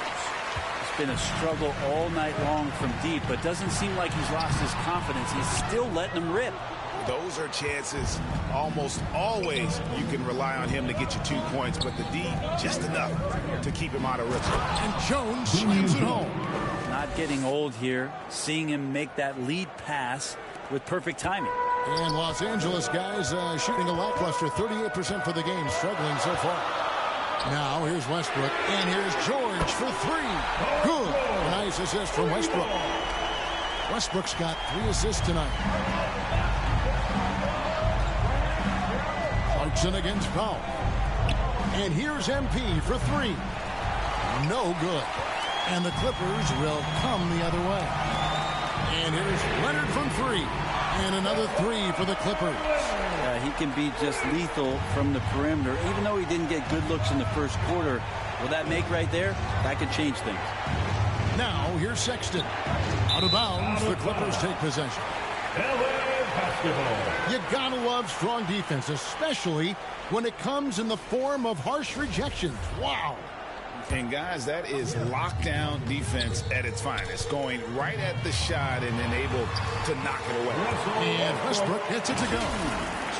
It's been a struggle all night long from deep, but doesn't seem like he's lost his confidence. He's still letting them rip. Those are chances almost always you can rely on him to get you 2 points, but the D just enough to keep him out of rhythm. And Jones slams it home. Not getting old here, seeing him make that lead pass with perfect timing. And Los Angeles guys shooting a lackluster 38% for the game, struggling so far. Now here's Westbrook, and here's George for 3. Good. A nice assist from Westbrook. Westbrook's got 3 assists tonight. Clarkson against Powell. And here's MP for 3. No good. And the Clippers will come the other way. And here's Leonard from 3. And another 3 for the Clippers. He can be just lethal from the perimeter, even though he didn't get good looks in the first quarter. Will that make right there? That could change things. Now, here's Sexton. Out of bounds, the Clippers take possession. You gotta love strong defense, especially when it comes in the form of harsh rejections. Wow. And guys, that is lockdown defense at its finest, going right at the shot and then able to knock it away. And Westbrook gets it to go.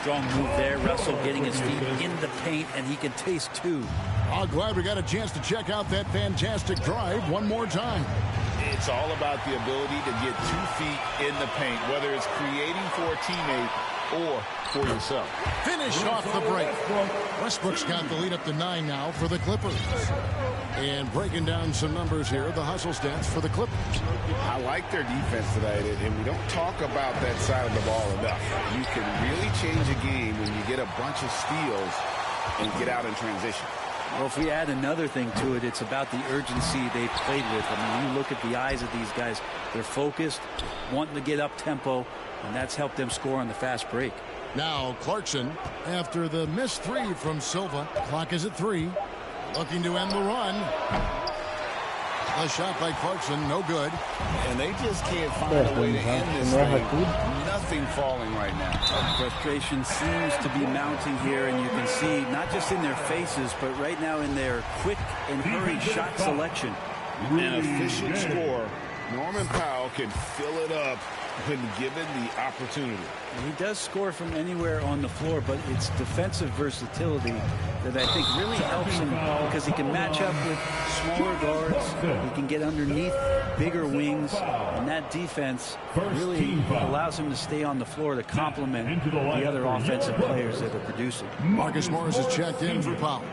Strong move there. Russell getting his feet in the paint, and he can taste 2. I'm glad we got a chance to check out that fantastic drive one more time. It's all about the ability to get 2 feet in the paint, whether it's creating for a teammate or for yourself. Finish off the break. Westbrook's got the lead up to 9 now for the Clippers. And breaking down some numbers here, the hustle stats for the Clippers. I like their defense tonight, and we don't talk about that side of the ball enough. You can really change a game when you get a bunch of steals and get out in transition. Well, if we add another thing to it, it's about the urgency they've played with. I mean, you look at the eyes of these guys. They're focused, wanting to get up tempo, and that's helped them score on the fast break. Now Clarkson, after the missed 3 from Silva. Clock is at 3. Looking to end the run. A shot by Clarkson, no good. And they just can't find a way to end this thing. Nothing falling right now. Frustration seems to be mounting here, and you can see not just in their faces, but right now in their quick and hurried shot selection. An efficient score. Norman Powell can fill it up when given the opportunity. He does score from anywhere on the floor, but it's defensive versatility that I think really helps him because he can match up with smaller guards. He can get underneath bigger wings, and that defense really allows him to stay on the floor to complement the other offensive players that are producing. Marcus Morris is checked in for Powell.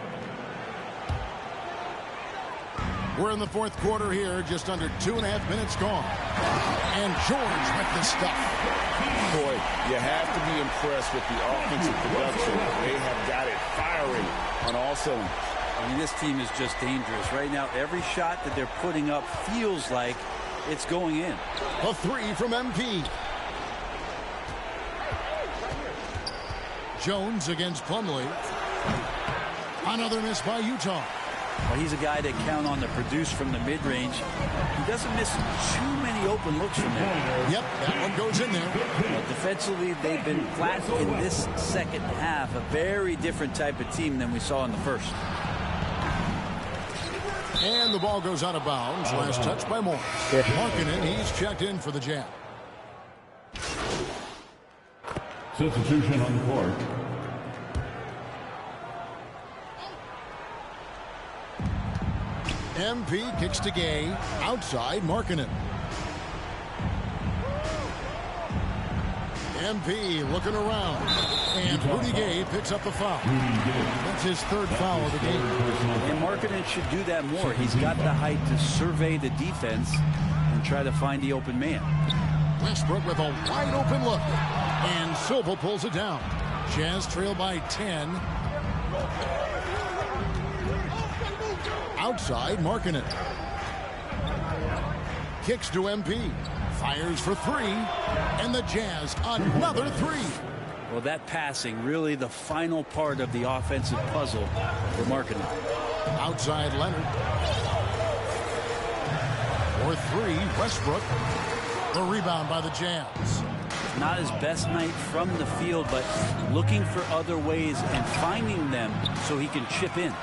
We're in the fourth quarter here, just under 2.5 minutes gone. And George with the stuff. Boy, you have to be impressed with the offensive production. They have got it firing on all cylinders. I mean, this team is just dangerous. Right now, every shot that they're putting up feels like it's going in. A 3 from MP. Jones against Plumlee. Another miss by Utah. Well, he's a guy that count on to produce from the mid-range. He doesn't miss too many open looks from there. Yep, that one goes in there. But defensively, they've been flat in this second half. A very different type of team than we saw in the first. And the ball goes out of bounds. Last touch by Morris. Markkanen, he's checked in for the Jazz. Substitution on the court. MP kicks to Gay. Outside, Markkanen. MP looking around. And Rudy Gay picks up the foul. That's his 3rd foul of the game. And Markkanen should do that more. He's got the height to survey the defense and try to find the open man. Westbrook with a wide open look. And Silva pulls it down. Jazz trail by 10. Outside, Markkanen. Kicks to MP. Fires for 3. And the Jazz another 3. Well, that passing, really the final part of the offensive puzzle for Markkanen. Outside, Leonard. For 3, Westbrook. The rebound by the Jazz. Not his best night from the field, but looking for other ways and finding them so he can chip in.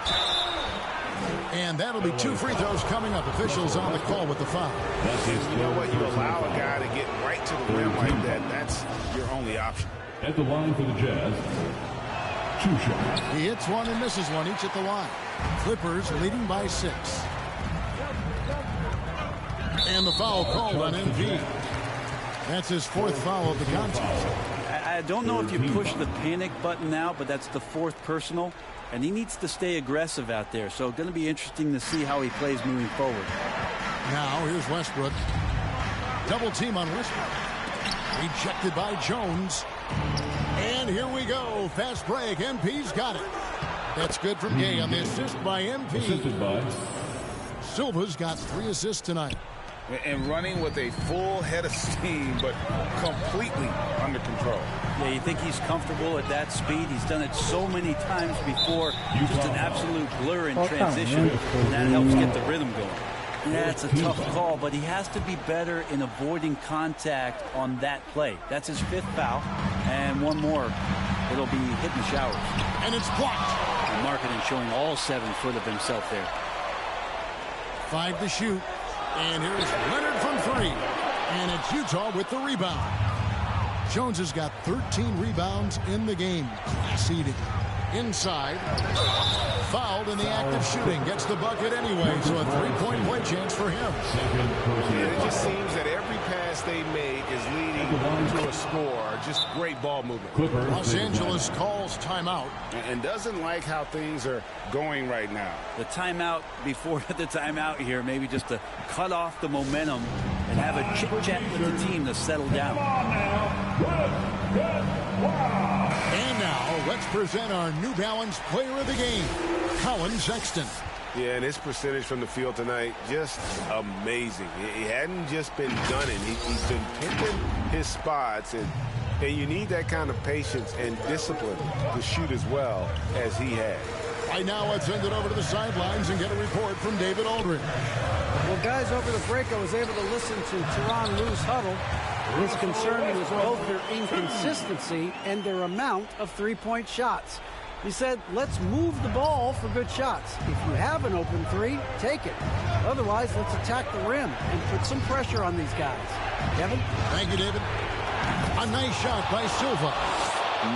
And that'll be 2 free throws coming up. Officials on the call with the foul. You know what? You allow a guy to get right to the rim like that. That's your only option. At the line for the Jazz, 2 shots. He hits one and misses one, each at the line. Clippers leading by 6. And the foul called on MP. That's his 4th foul of the contest. I don't know if you push the panic button now, but that's the 4th personal. And he needs to stay aggressive out there. So going to be interesting to see how he plays moving forward. Now here's Westbrook. Double team on Westbrook. Rejected by Jones. And here we go. Fast break. MP's got it. That's good from Gay on the assist by MP. Assisted by Silva's got 3 assists tonight. And running with a full head of steam, but completely under control. Yeah, you think he's comfortable at that speed. He's done it so many times before. Just an absolute blur in transition. And that helps get the rhythm going. Yeah, it's a tough call, but he has to be better in avoiding contact on that play. That's his 5th foul. And one more. It'll be hitting the showers. And it's blocked. And Markkanen showing all 7 foot of himself there. 5 to shoot. And here's Leonard from 3. And it's Utah with the rebound. Jones has got 13 rebounds in the game. Seeding. Inside. Fouled in the act of shooting. Gets the bucket anyway, so a three-point play chance for him. Yeah, it just seems that every pass they make is leading to a score. Just great ball movement. Los Angeles calls timeout. And doesn't like how things are going right now. The timeout before the timeout here, maybe just to cut off the momentum and have a chit-chat with the team to settle down. And now, let's present our New Balance player of the game, Colin Sexton. Yeah, and his percentage from the field tonight, just amazing. He hadn't just been gunning. He's been picking his spots, and you need that kind of patience and discipline to shoot as well as he had. Right now, let's send it over to the sidelines and get a report from David Aldridge. Well, guys, over the break, I was able to listen to Tyronn Lue's huddle. His concern was both their inconsistency and their amount of three-point shots. He said, let's move the ball for good shots. If you have an open three, take it. Otherwise, let's attack the rim and put some pressure on these guys. Kevin? Thank you, David. A nice shot by Silva.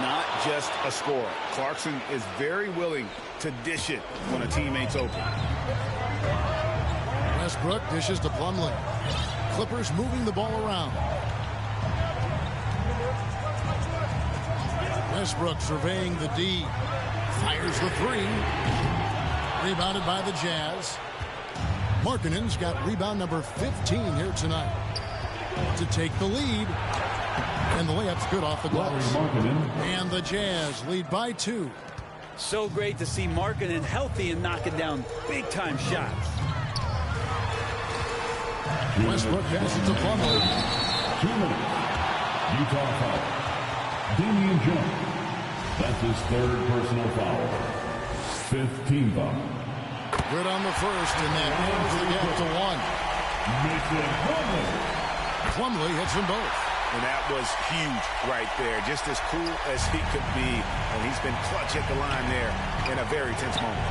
Not just a scorer. Clarkson is very willing to dish it when a teammate's open. Westbrook dishes to Plumlee. Clippers moving the ball around. Westbrook surveying the D. Fires the three. Rebounded by the Jazz. Markkanen's got rebound number 15 here tonight to take the lead. And the layup's good off the glass. And the Jazz lead by 2. So great to see Markkanen healthy and knocking down big-time shots. Westbrook passes to Plumlee. 2 minutes. Utah foul. Damian Jones. That's his 3rd personal foul. 5th team foul. Good on the first, and that moves the gap to 1. Plumlee hits them both. And that was huge right there. Just as cool as he could be. And he's been clutch at the line there in a very tense moment.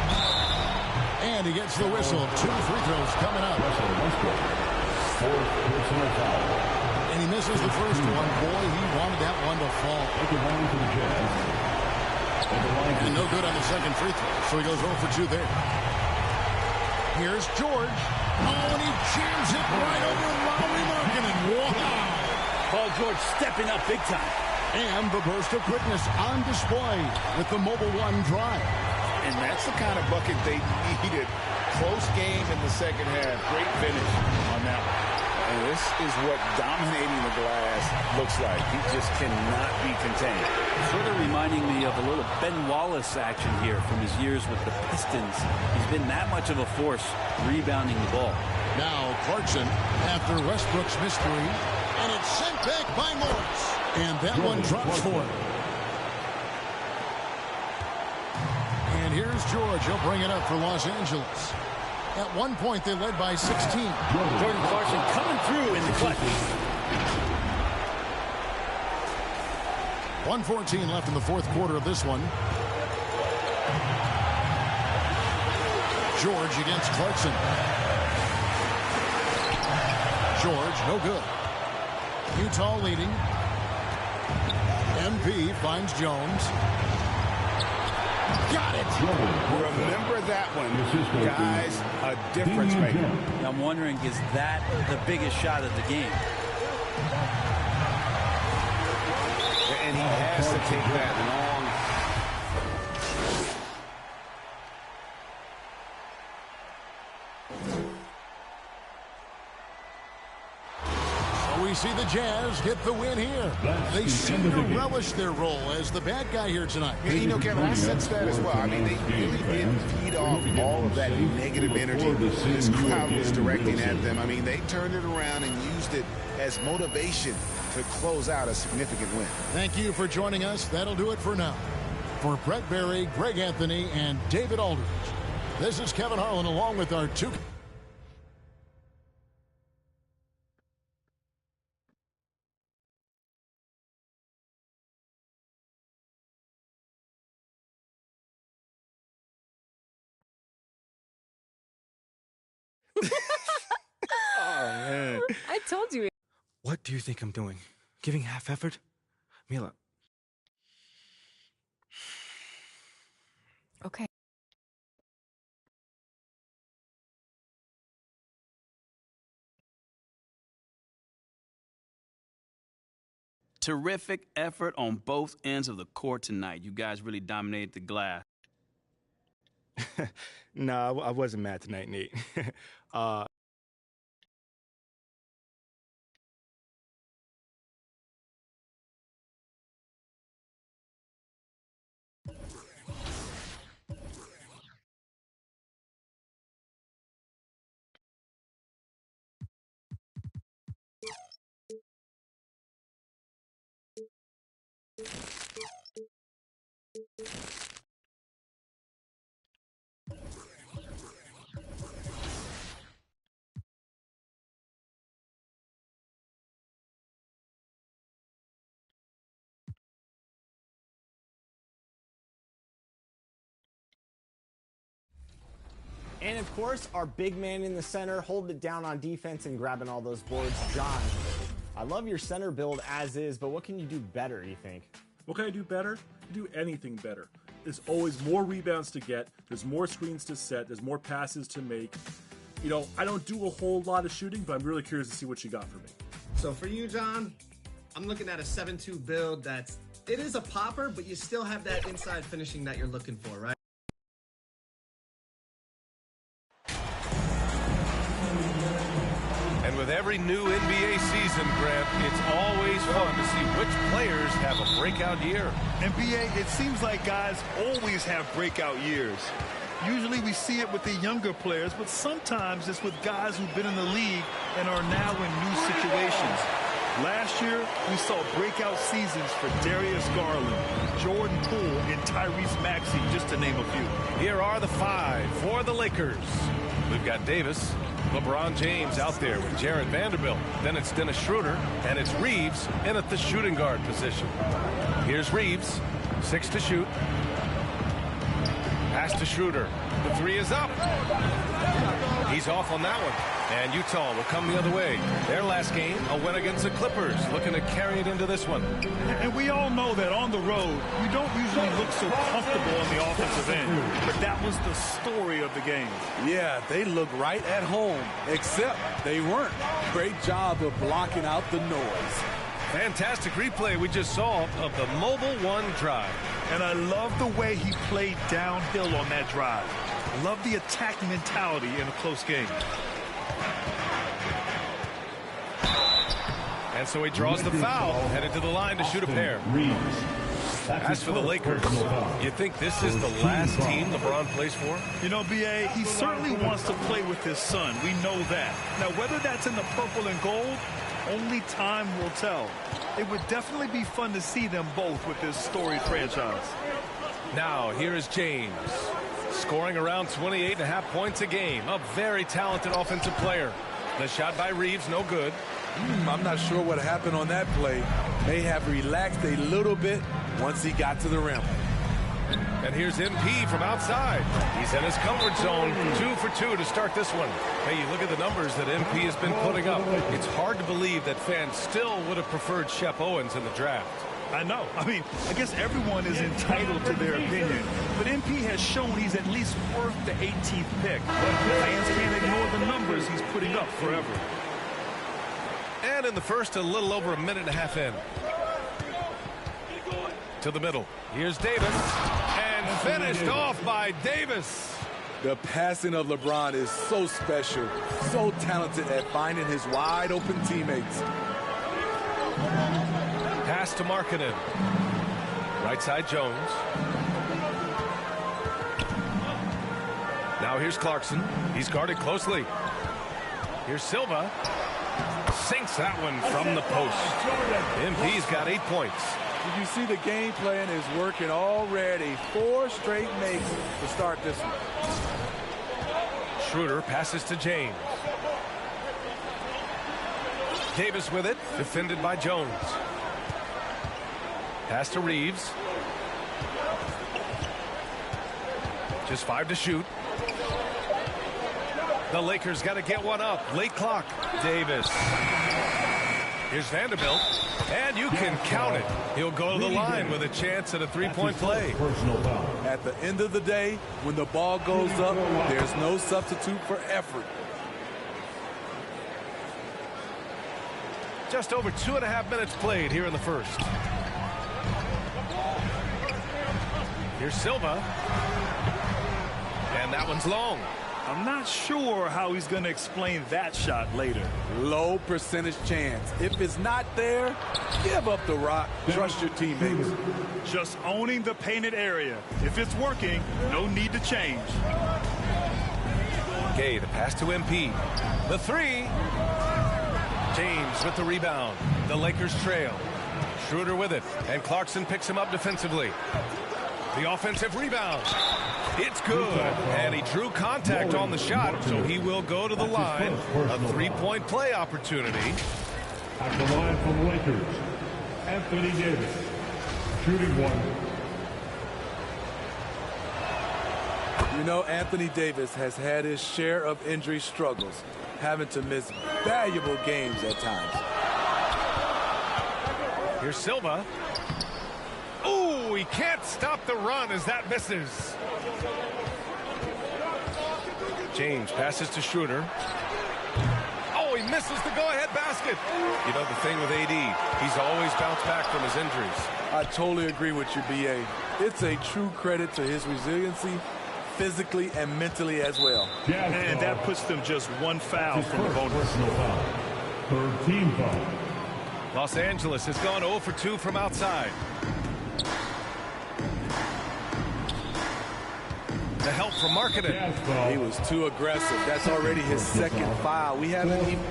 And he gets the whistle. 2 free throws coming up. 4th personal foul. And he misses the first one. Boy, he wanted that one to fall. And no good on the second free throw. So he goes 0 for 2 there. Here's George. Oh, and he jams it right over Lauri Markkanen. Wow. Paul George stepping up big time. And the burst of quickness on display with the Mobile One drive. And that's the kind of bucket they needed. Close game in the second half. Great finish on that one. And this is what dominating the glass looks like. He just cannot be contained. Sort of reminding me of a little Ben Wallace action here from his years with the Pistons. He's been that much of a force rebounding the ball. Now Clarkson after Westbrook's mystery. And it's sent back by Morris. And that one drops for him. And here's George. He'll bring it up for Los Angeles. At one point, they led by 16. Jordan Clarkson coming through in the clutch. 1:14 left in the 4th quarter of this one. George against Clarkson. George, no good. Utah leading. MP finds Jones. Got it. Remember that one, guys. A difference maker. I'm wondering, is that the biggest shot of the game? And he has to take that long. We see the Jazz get the win here. They seem to relish their role as the bad guy here tonight. Yeah, you know, Kevin, I sense that as well. I mean, they really did feed off all of that negative energy this crowd was directing at them. I mean, they turned it around and used it as motivation to close out a significant win. Thank you for joining us. That'll do it for now. For Brett Berry, Greg Anthony, and David Aldridge, this is Kevin Harlan along with our 2... Oh, man. I told you. What do you think I'm doing? Giving half effort? Mila. Terrific effort on both ends of the court tonight. You guys really dominated the glass. Nah, I wasn't mad tonight, Nate. And of course, our big man in the center holding it down on defense and grabbing all those boards. John, I love your center build as is, but what can you do better, you think? What can I do better? Do anything better. There's always more rebounds to get. There's more screens to set. There's more passes to make. You know, I don't do a whole lot of shooting, but I'm really curious to see what you got for me. So for you, John, I'm looking at a 7-2 build it is a popper, but you still have that inside finishing that you're looking for, right? And with every new NBA season, Grant, it's always fun to see which players have a breakout year. NBA, it seems like guys always have breakout years. Usually we see it with the younger players, but sometimes it's with guys who've been in the league and are now in new situations. Last year, we saw breakout seasons for Darius Garland, Jordan Poole, and Tyrese Maxey, just to name a few. Here are the 5 for the Lakers. We've got Davis, LeBron James out there with Jared Vanderbilt. Then it's Dennis Schroeder, and it's Reeves in at the shooting guard position. Here's Reeves, 6 to shoot. Pass to Schroeder. The 3 is up. He's off on that one. And Utah will come the other way. Their last game, a win against the Clippers, looking to carry it into this one. And we all know that on the road, you don't usually look so comfortable on the offensive end. But that was the story of the game. Yeah, they look right at home, except they weren't. Great job of blocking out the noise. Fantastic replay we just saw of the Mobile 1 drive. And I love the way he played downhill on that drive. I love the attack mentality in a close game. And so he draws the foul, headed to the line to shoot a pair. As for the Lakers, you think this is the last team LeBron plays for? You know, B.A., he certainly wants to play with his son. We know that. Now, whether that's in the purple and gold, only time will tell. It would definitely be fun to see them both with this storied franchise. Now, here is James, scoring around 28.5 points a game. A very talented offensive player. The shot by Reeves, no good. I'm not sure what happened on that play. May have relaxed a little bit once he got to the rim. And here's MP from outside. He's in his comfort zone. 2 for 2 to start this one. Hey, you look at the numbers that MP has been putting up. It's hard to believe that fans still would have preferred Shep Owens in the draft. I know. I mean, I guess everyone is entitled to their opinion. But MP has shown he's at least worth the 18th pick. Fans can't ignore the numbers he's putting up forever. And in the first, a little over a minute and a half in. To the middle. Here's Davis. And finished off by Davis. The passing of LeBron is so special, so talented at finding his wide open teammates. Pass to Markkanen. Right side Jones. Now here's Clarkson. He's guarded closely. Here's Silva. Sinks that one from the post. MP's got 8 points. Did you see the game plan is working already? 4 straight makes to start this one. Schroeder passes to James. Davis with it, defended by Jones. Pass to Reeves. Just 5 to shoot. The Lakers got to get one up. Late clock. Davis. Here's Vanderbilt. And you can count it. He'll go to the line with a chance at a 3-point play. At the end of the day, when the ball goes up, there's no substitute for effort. Just over 2.5 minutes played here in the first. Here's Silva. And that one's long. I'm not sure how he's going to explain that shot later. Low percentage chance. If it's not there, give up the rock. Trust your teammates. Just owning the painted area. If it's working, no need to change. Okay, the pass to MP. The three. James with the rebound. The Lakers trail. Schroeder with it. And Clarkson picks him up defensively. The offensive rebound. It's good. And he drew contact on the shot, so he will go to the line. A three-point play opportunity. At the line from Lakers, Anthony Davis, shooting one. You know, Anthony Davis has had his share of injury struggles, having to miss valuable games at times. Here's Silva. Ooh, he can't stop the run as that misses. James passes to Schroeder. Oh, he misses the go-ahead basket. You know, the thing with AD, he's always bounced back from his injuries. I totally agree with you, BA. It's a true credit to his resiliency, physically and mentally as well. And that puts them just one foul from the bonus. Third team foul. Los Angeles has gone 0 for 2 from outside. The help from Markkanen. He was too aggressive. That's already his second foul. We haven't even...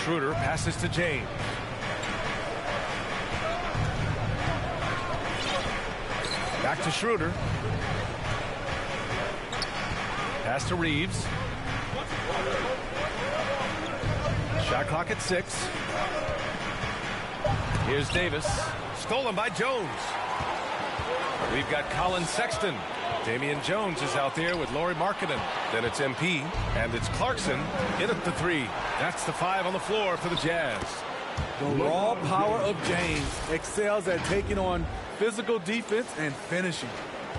Schroeder passes to James. Back to Schroeder. Pass to Reeves. Shot clock at 6. Here's Davis. Stolen by Jones. We've got Colin Sexton. Damian Jones is out there with Lauri Markkanen. Then it's MP, and it's Clarkson in at the 3. That's the 5 on the floor for the Jazz. The raw power of James excels at taking on physical defense and finishing.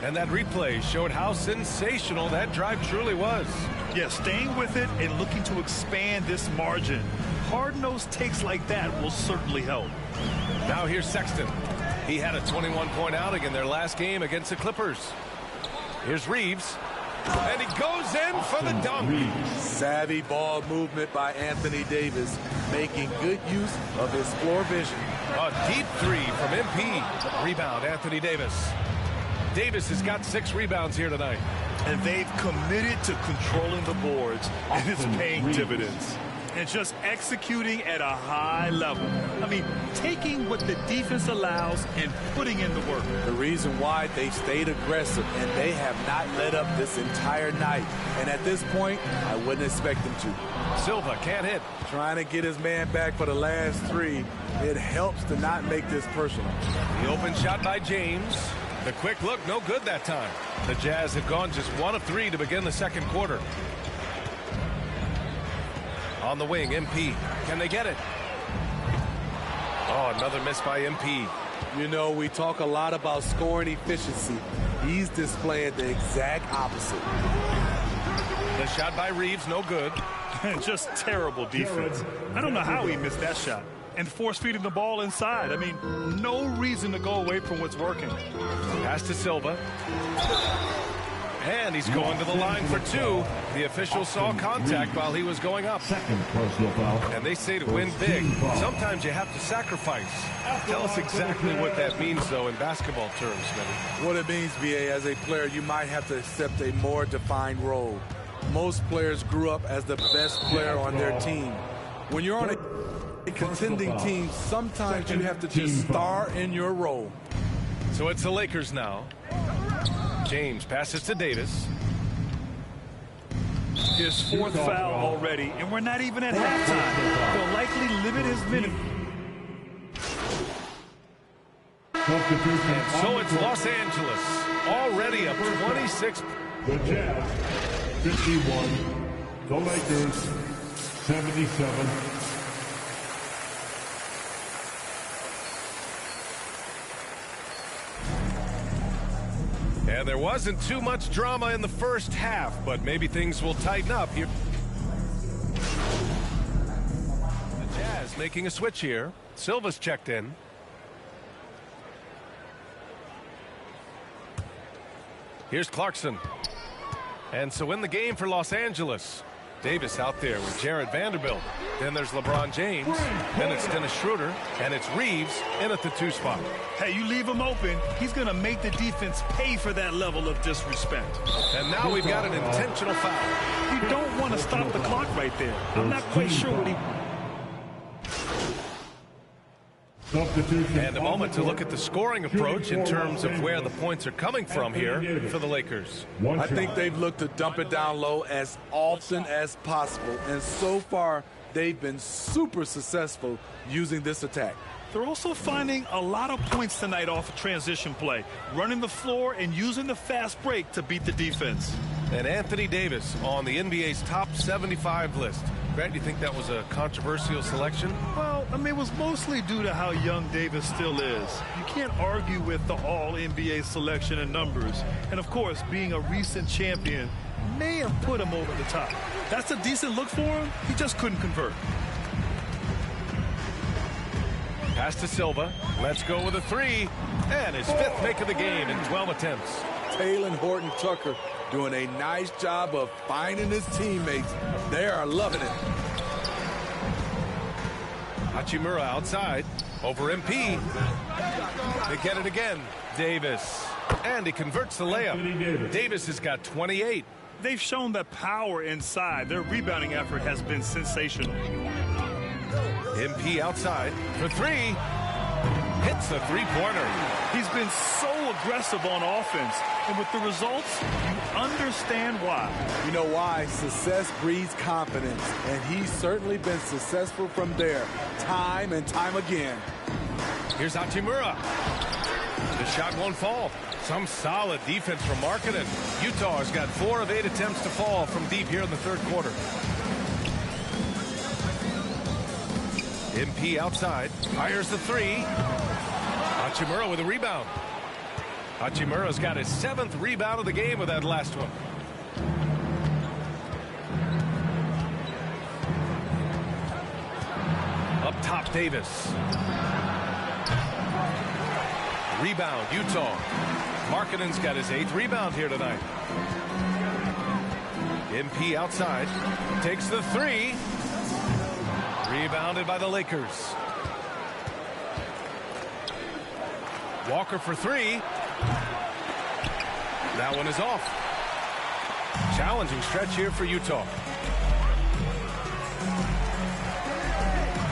And that replay showed how sensational that drive truly was. Yeah, staying with it and looking to expand this margin. Hard-nosed takes like that will certainly help. Now here's Sexton. He had a 21-point outing in their last game against the Clippers. Here's Reeves. And he goes in for the dunk. Savvy ball movement by Anthony Davis, making good use of his floor vision. A deep 3 from MP. Rebound, Anthony Davis. Davis has got 6 rebounds here tonight. And they've committed to controlling the boards, and it's paying dividends. And just executing at a high level. I mean, taking what the defense allows and putting in the work. The reason why they stayed aggressive, and they have not let up this entire night. And at this point, I wouldn't expect them to. Silva can't hit. Trying to get his man back for the last 3. It helps to not make this personal. The open shot by James. The quick look, no good that time. The Jazz have gone just 1 of 3 to begin the second quarter. On the wing, MP. Can they get it? Oh, another miss by MP. You know, we talk a lot about scoring efficiency. He's displaying the exact opposite. The shot by Reeves, no good. Just terrible defense. I don't know how he missed that shot. And force-feeding the ball inside. I mean, no reason to go away from what's working. Pass to Silva. And he's going to the line for 2. The official saw contact while he was going up. Second personal foul. And they say to win big, sometimes you have to sacrifice. Tell us exactly what that means, though, in basketball terms, Smitty. What it means, BA, as a player, you might have to accept a more defined role. Most players grew up as the best player on their team. When you're on a contending team, sometimes you have to just star in your role. So it's the Lakers now. James passes to Davis. His 4th foul already, and we're not even at halftime. They'll likely limit his minute. And so it's Los Angeles, already up 26. The Jazz, 51. The Lakers, 77. And there wasn't too much drama in the first half, but maybe things will tighten up here. The Jazz making a switch here. Silva's checked in. Here's Clarkson. And so in the game for Los Angeles, Davis out there with Jared Vanderbilt. Then there's LeBron James. Then it's Dennis Schroeder. And it's Reeves in at the 2 spot. Hey, you leave him open, he's going to make the defense pay for that level of disrespect. And now we've got an intentional foul. You don't want to stop the clock right there. I'm not quite sure what he... And a moment to look at the scoring approach in terms of where the points are coming from here for the Lakers. I think they've looked to dump it down low as often as possible, and so far they've been super successful using this attack. They're also finding a lot of points tonight off of transition play, running the floor and using the fast break to beat the defense. And Anthony Davis on the NBA's top 75 list. Grant, do you think that was a controversial selection? Well, I mean, it was mostly due to how young Davis still is. You can't argue with the all-NBA selection and numbers. And, of course, being a recent champion may have put him over the top. That's a decent look for him. He just couldn't convert. Pass to Silva. Let's go with a 3. And his 5th make of the game in 12 attempts. Taylor Horton Tucker doing a nice job of finding his teammates. They are loving it. Hachimura outside. Over MP. They get it again. Davis. And he converts the layup. Davis has got 28. They've shown that power inside. Their rebounding effort has been sensational. MP outside for 3. Hits the 3-pointer. He's been so aggressive on offense, and with the results, you understand why. You know why? Success breeds confidence, and he's certainly been successful from there, time and time again. Here's Hachimura. The shot won't fall. Some solid defense from Markkanen. Utah has got 4 of 8 attempts to fall from deep here in the 3rd quarter. MP outside, fires the 3. Hachimura with a rebound. Hachimura's got his 7th rebound of the game with that last one. Up top, Davis. Rebound, Utah. Markkanen's got his 8th rebound here tonight. MP outside, takes the 3. Rebounded by the Lakers. Walker for 3. That one is off. Challenging stretch here for Utah.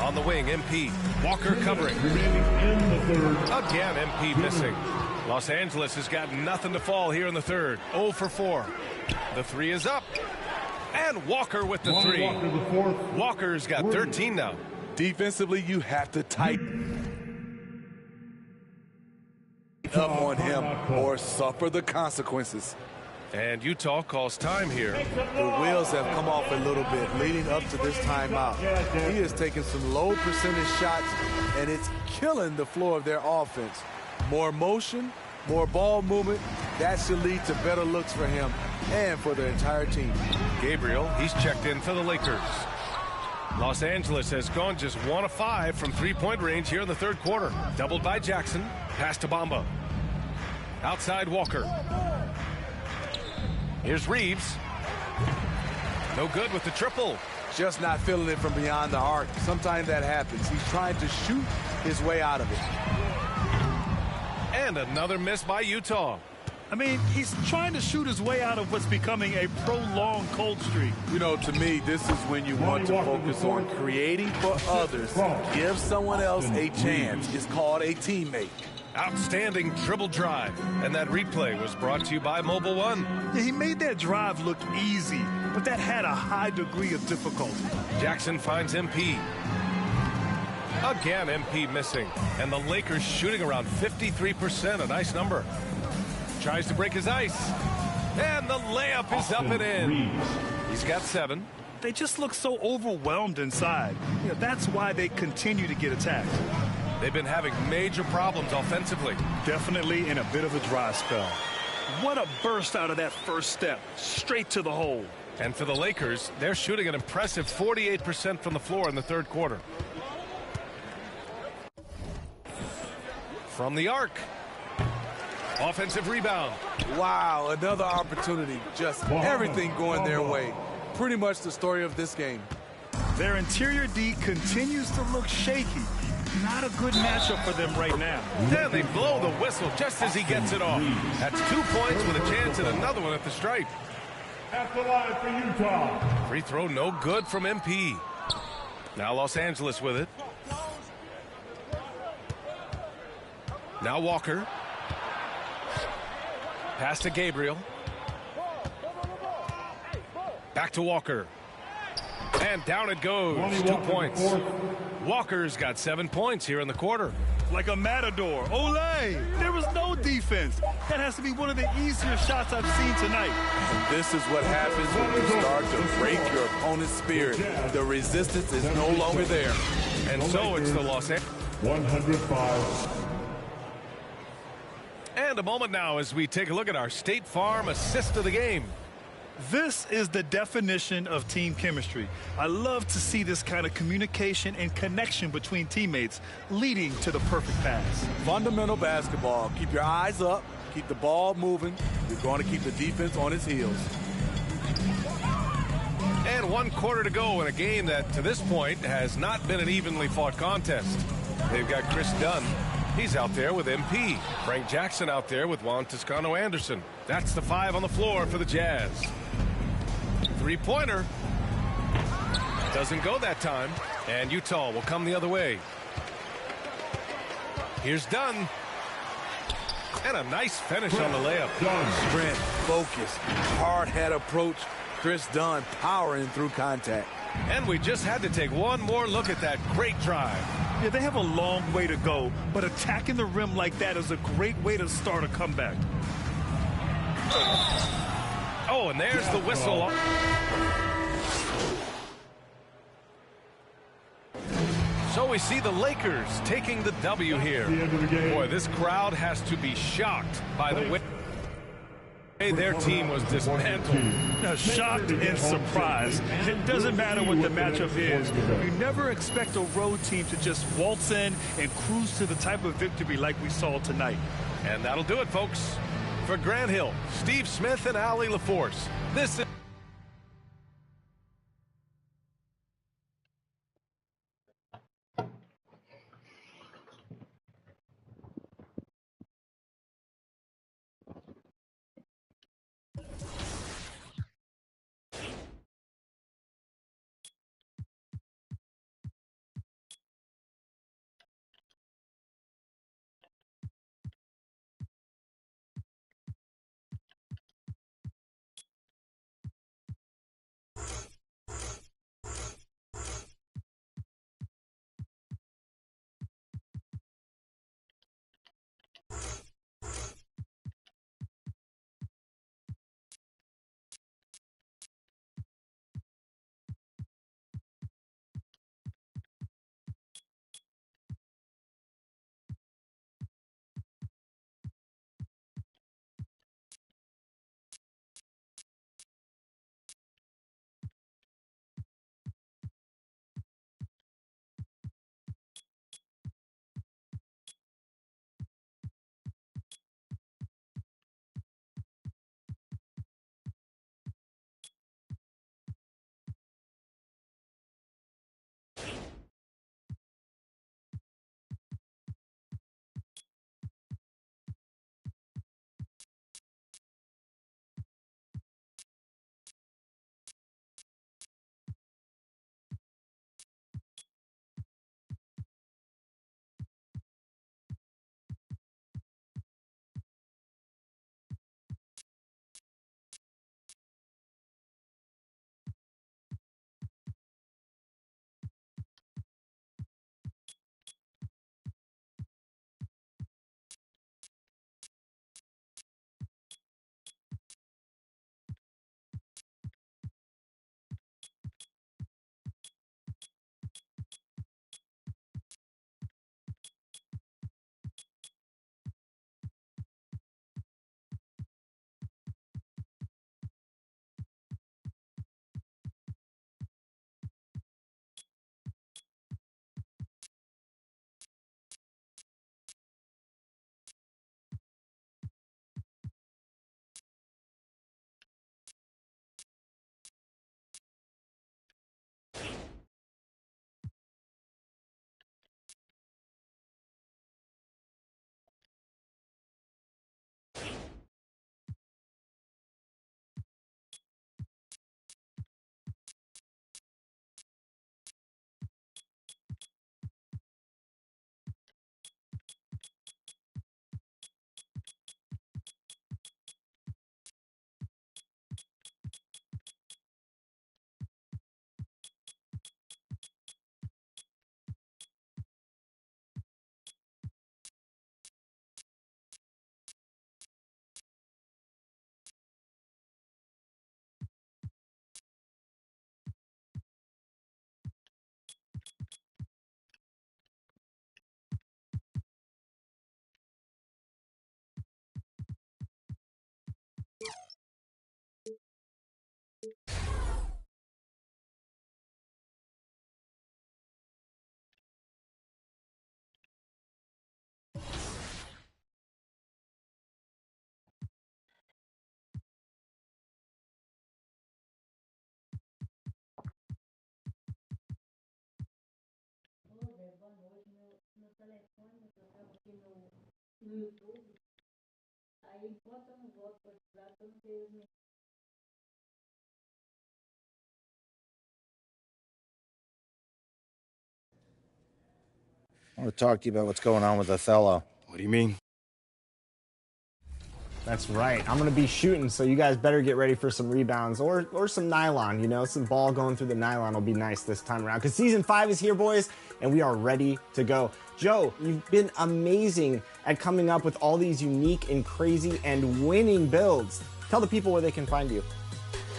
On the wing, MP. Walker covering. Again, MP missing. Los Angeles has got nothing to fall here in the 3rd. 0 for 4. The 3 is up. And Walker with the 3. Walker's got 13 now. Defensively, you have to tighten up on him or suffer the consequences. And Utah calls time here. The wheels have come off a little bit leading up to this timeout. He is taking some low percentage shots, and it's killing the flow of their offense. More motion, more ball movement, that should lead to better looks for him and for the entire team. Gabriel, he's checked in for the Lakers. Los Angeles has gone just 1 of 5 from 3-point range here in the 3rd quarter. Doubled by Jackson. Pass to Bamba. Outside Walker. Here's Reeves. No good with the triple. Just not feeling it from beyond the arc. Sometimes that happens. He's trying to shoot his way out of it. And another miss by Utah. I mean, he's trying to shoot his way out of what's becoming a prolonged cold streak. You know, to me, this is when you want to focus on creating for others. Give someone else a chance. It's called a teammate. Outstanding dribble drive. And that replay was brought to you by Mobile One. Yeah, he made that drive look easy, but that had a high degree of difficulty. Jackson finds MP. Again, MP missing. And the Lakers shooting around 53%, a nice number. Tries to break his ice. And the layup is up and in. He's got 7. They just look so overwhelmed inside. You know, that's why they continue to get attacked. They've been having major problems offensively. Definitely in a bit of a dry spell. What a burst out of that first step. Straight to the hole. And for the Lakers, they're shooting an impressive 48% from the floor in the third quarter. From the arc. Offensive rebound. Wow, another opportunity. Just everything going their way. Pretty much the story of this game. Their interior D continues to look shaky. Not a good matchup for them right now. Then they blow the whistle just as he gets it off. That's 2 points with a chance at another one at the stripe. At the line for Utah. Free throw no good from MP. Now Los Angeles with it. Now Walker. Pass to Gabriel. Back to Walker. And down it goes. 2 points. Walker's got 7 points here in the quarter. Like a matador. Olay! There was no defense. That has to be one of the easier shots I've seen tonight. And this is what happens when you start to break your opponent's spirit. The resistance is no longer there. And so it's the Los Angeles. 105. And a moment now as we take a look at our State Farm assist of the game. This is the definition of team chemistry. I love to see this kind of communication and connection between teammates leading to the perfect pass. Fundamental basketball. Keep your eyes up. Keep the ball moving. You're going to keep the defense on its heels. And 1 quarter to go in a game that, to this point, has not been an evenly fought contest. They've got Chris Dunn. He's out there with MP. Frank Jackson out there with Juan Toscano-Anderson. That's the 5 on the floor for the Jazz. Three-pointer. Doesn't go that time. And Utah will come the other way. Here's Dunn. And a nice finish on the layup. Strength, focus, hard-head approach. Chris Dunn powering through contact. And we just had to take one more look at that great drive. Yeah, they have a long way to go, but attacking the rim like that is a great way to start a comeback. Oh, and there's the whistle. So we see the Lakers taking the W here. Boy, this crowd has to be shocked by the way their team was dismantled. Shocked and surprised. It doesn't matter what the matchup is. You never expect a road team to just waltz in and cruise to the type of victory like we saw tonight. And that'll do it, folks. For Grant Hill, Steve Smith, and Ali LaForce, this is I want to talk to you about what's going on with Othello. What do you mean? That's right. I'm going to be shooting, so you guys better get ready for some rebounds or some nylon, you know. Some ball going through the nylon will be nice this time around because Season 5 is here, boys, and we are ready to go. Joe, you've been amazing at coming up with all these unique and crazy and winning builds. Tell the people where they can find you.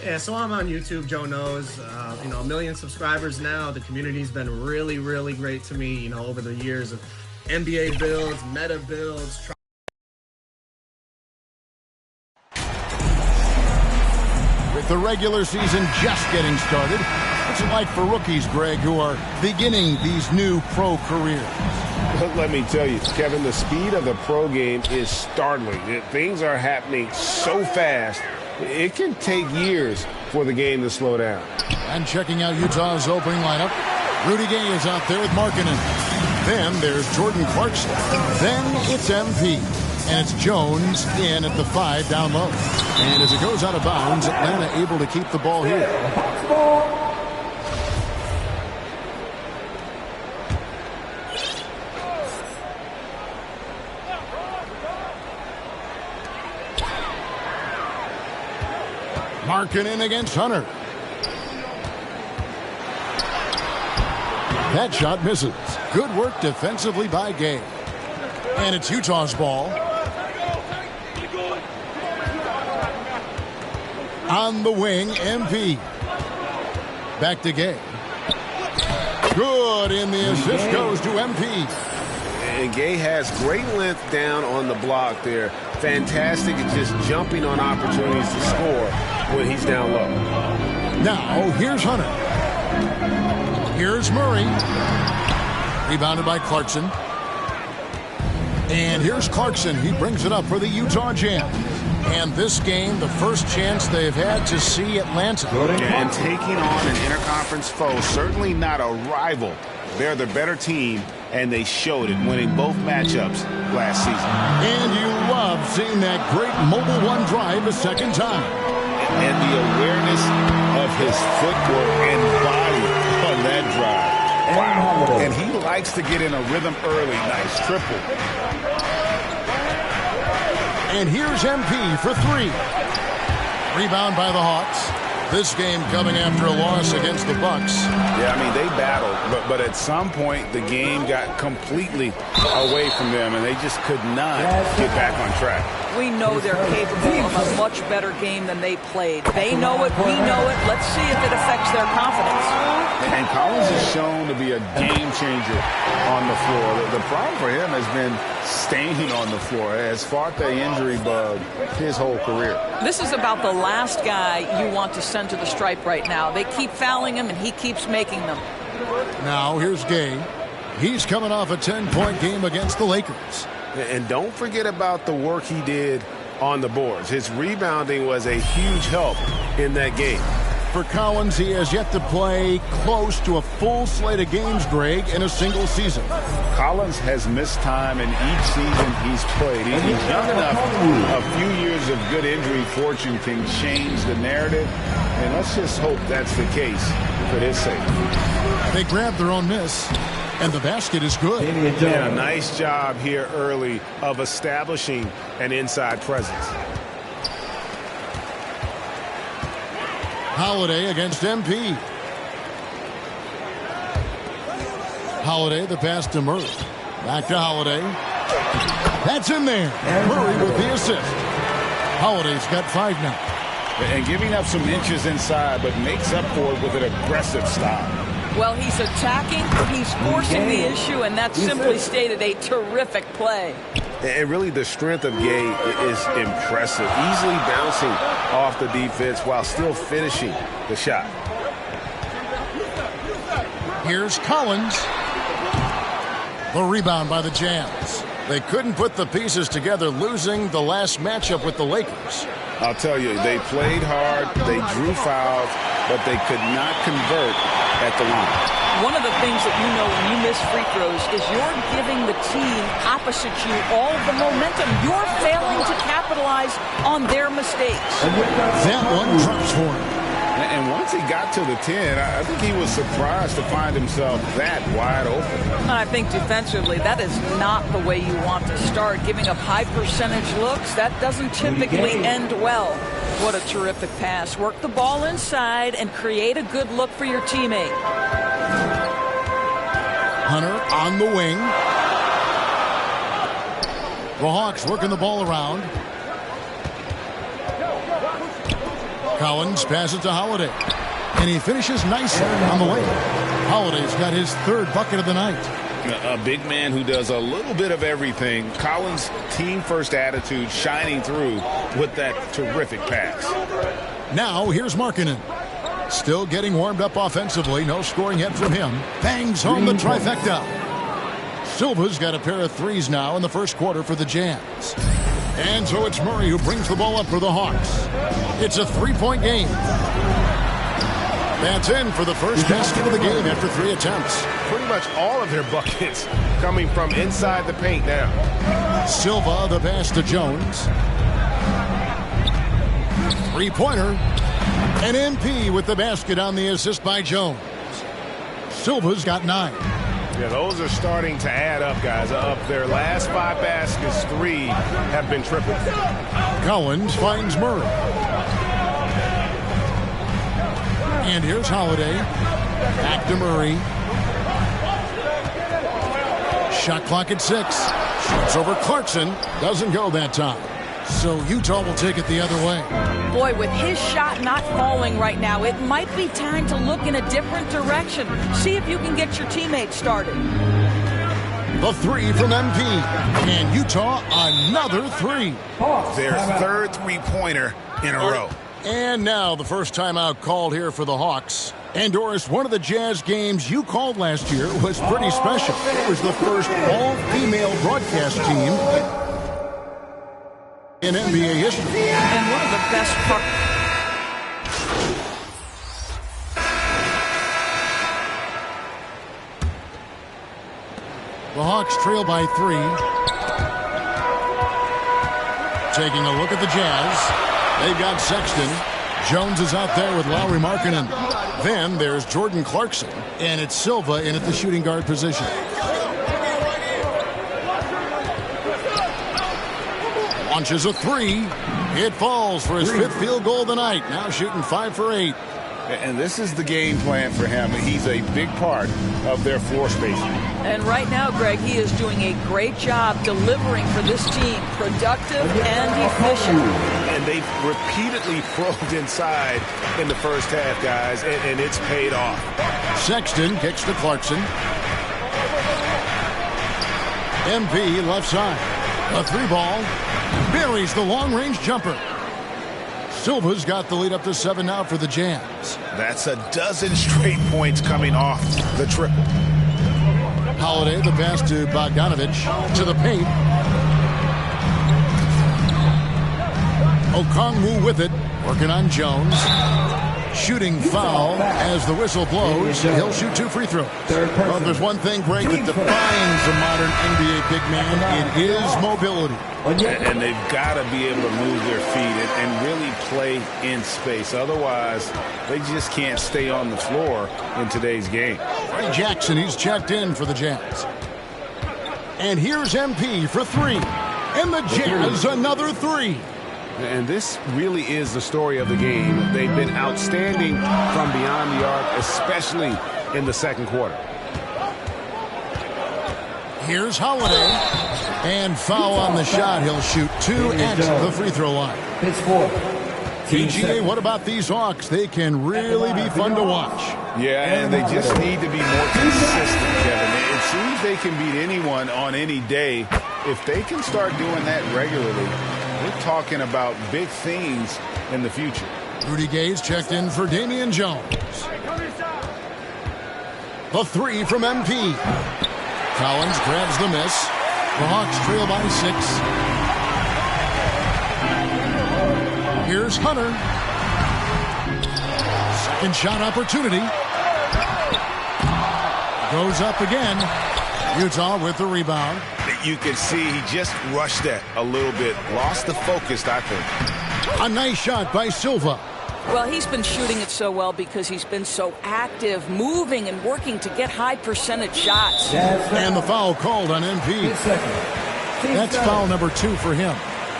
Yeah, so I'm on YouTube, Joe knows. 1 million subscribers now. The community's been really, really great to me, you know, over the years of NBA builds, meta builds. With the regular season just getting started, what's it like for rookies, Greg, who are beginning these new pro careers? Let me tell you, Kevin, the speed of the pro game is startling. Things are happening so fast. It can take years for the game to slow down. And checking out Utah's opening lineup, Rudy Gay is out there with Markkanen. Then there's Jordan Clarkson. Then it's MP. And it's Jones in at the 5 down low. And as it goes out of bounds, Atlanta able to keep the ball here. Markkanen against Hunter. That shot misses. Good work defensively by Gay. And it's Utah's ball. On the wing, MP. Back to Gay. Good, and the assist goes to MP. And Gay has great length down on the block there. Fantastic at just jumping on opportunities to score when he's down low. Now, here's Hunter. Here's Murray. Rebounded by Clarkson. And here's Clarkson. He brings it up for the Utah Jazz. And this game, the first chance they've had to see Atlanta. And taking on an interconference foe, certainly not a rival. They're the better team, and they showed it, winning both matchups last season. And you love seeing that great mobile one drive a second time. And the awareness of his footwork and body on that drive. Wow. And he likes to get in a rhythm early. Nice triple. And here's MP for 3. Rebound by the Hawks. This game coming after a loss against the Bucks. Yeah, I mean, they battled, but at some point the game got completely away from them, and they just could not get back on track. We know they're capable of a much better game than they played. They know it, we know it. Let's see if it affects their confidence. And Collins is shown to be a game changer on the floor. The problem for him has been staying on the floor. Has fought the injury bug his whole career. This is about the last guy you want to send to the stripe right now. They keep fouling him, and he keeps making them. Now here's Gay. He's coming off a 10-point game against the Lakers. And don't forget about the work he did on the boards. His rebounding was a huge help in that game. For Collins, he has yet to play close to a full slate of games, Greg, in a single season. Collins has missed time in each season he's played. He's young enough. A few years of good injury fortune can change the narrative, and let's just hope that's the case for his sake. They grab their own miss, and the basket is good. Yeah, nice job here early of establishing an inside presence. Holiday against MP. Holiday, the pass to Murray. Back to Holiday. That's in there. Murray with the assist. Holiday's got 5 now. And giving up some inches inside, but makes up for it with an aggressive stop. Well, he's attacking, he's forcing the issue, and that's simply stated a terrific play. And really the strength of Gay is impressive. Easily bouncing off the defense while still finishing the shot. Here's Collins. The rebound by the Jazz. They couldn't put the pieces together, losing the last matchup with the Lakers. I'll tell you, they played hard, they drew fouls, but they could not convert at the line. One of the things that you know when you miss free throws is you're giving the team opposite you all the momentum. You're failing to capitalize on their mistakes. That one drops for him. And once he got to the 10, I think he was surprised to find himself that wide open. I think defensively, that is not the way you want to start. Giving up high percentage looks, that doesn't typically end well. What a terrific pass. Work the ball inside and create a good look for your teammate. Hunter on the wing. The Hawks working the ball around. Collins passes to Holiday. And he finishes nicely on the way. Holiday's got his third bucket of the night. A big man who does a little bit of everything. Collins' team-first attitude shining through with that terrific pass. Now here's Markkanen. Still getting warmed up offensively. No scoring yet from him. Bangs home the trifecta. Silva's got a pair of threes now in the first quarter for the Jazz. And so it's Murray who brings the ball up for the Hawks. It's a three-point game. That's in for the first basket of the game after 3 attempts. Pretty much all of their buckets coming from inside the paint now. Silva, the pass to Jones. Three-pointer. And MP with the basket on the assist by Jones. Silva's got 9. Yeah, those are starting to add up, guys. Up their last 5 baskets, 3 have been triples. Collins finds Murray. And here's Holiday. Back to Murray. Shot clock at 6. Shoots over Clarkson. Doesn't go that time. So Utah will take it the other way. Boy, with his shot not falling right now, it might be time to look in a different direction. See if you can get your teammates started. The 3 from MP. And Utah, another 3. Their third three-pointer in a row. And now the first timeout called here for the Hawks. And Doris, one of the Jazz games you called last year was pretty special. It was the first all-female broadcast team in NBA history. And one of the best parts. The Hawks trail by 3. Taking a look at the Jazz. They've got Sexton. Jones is out there with Lauri Markkanen. Then there's Jordan Clarkson. And it's Silva in at the shooting guard position. Launches a 3. It falls for his 5th field goal of the night. Now shooting 5 for 8. And this is the game plan for him. He's a big part of their floor spacing. And right now, Greg, he is doing a great job delivering for this team. Productive and efficient. And they've repeatedly probed inside in the first half, guys, and it's paid off. Sexton kicks to Clarkson. MP left side. A 3-ball. Buries the long-range jumper. Silva's got the lead up to 7 now for the Jazz. That's a dozen straight points coming off the triple. Holiday, the pass to Bogdanovich. To the paint. Okongwu with it. Working on Jones. Shooting foul as the whistle blows. He'll shoot 2 free throws. Well, if there's one thing, Greg, that defines a modern NBA big man, it is mobility. And they've got to be able to move their feet and really play in space. Otherwise, they just can't stay on the floor in today's game. Ray Jackson, he's checked in for the Jazz. And here's MP for 3. And the Jazz, another 3. And this really is the story of the game. They've been outstanding from beyond the arc, especially in the second quarter. Here's Holiday. And foul on the shot. He'll shoot 2 at the free throw line. It's 4. PGA, what about these Hawks? They can really be fun to watch. Yeah, and they just need to be more consistent, Kevin. It seems they can beat anyone on any day. If they can start doing that regularly, we're talking about big things in the future. Rudy Gay's checked in for Damian Jones. The 3 from MP. Collins grabs the miss. The Hawks trail by 6. Here's Hunter. Second shot opportunity. Goes up again. Utah with the rebound. You can see he just rushed that a little bit. Lost the focus, I think. A nice shot by Silva. Well, he's been shooting it so well because he's been so active, moving and working to get high percentage shots. And the foul called on MP. That's foul number 2 for him.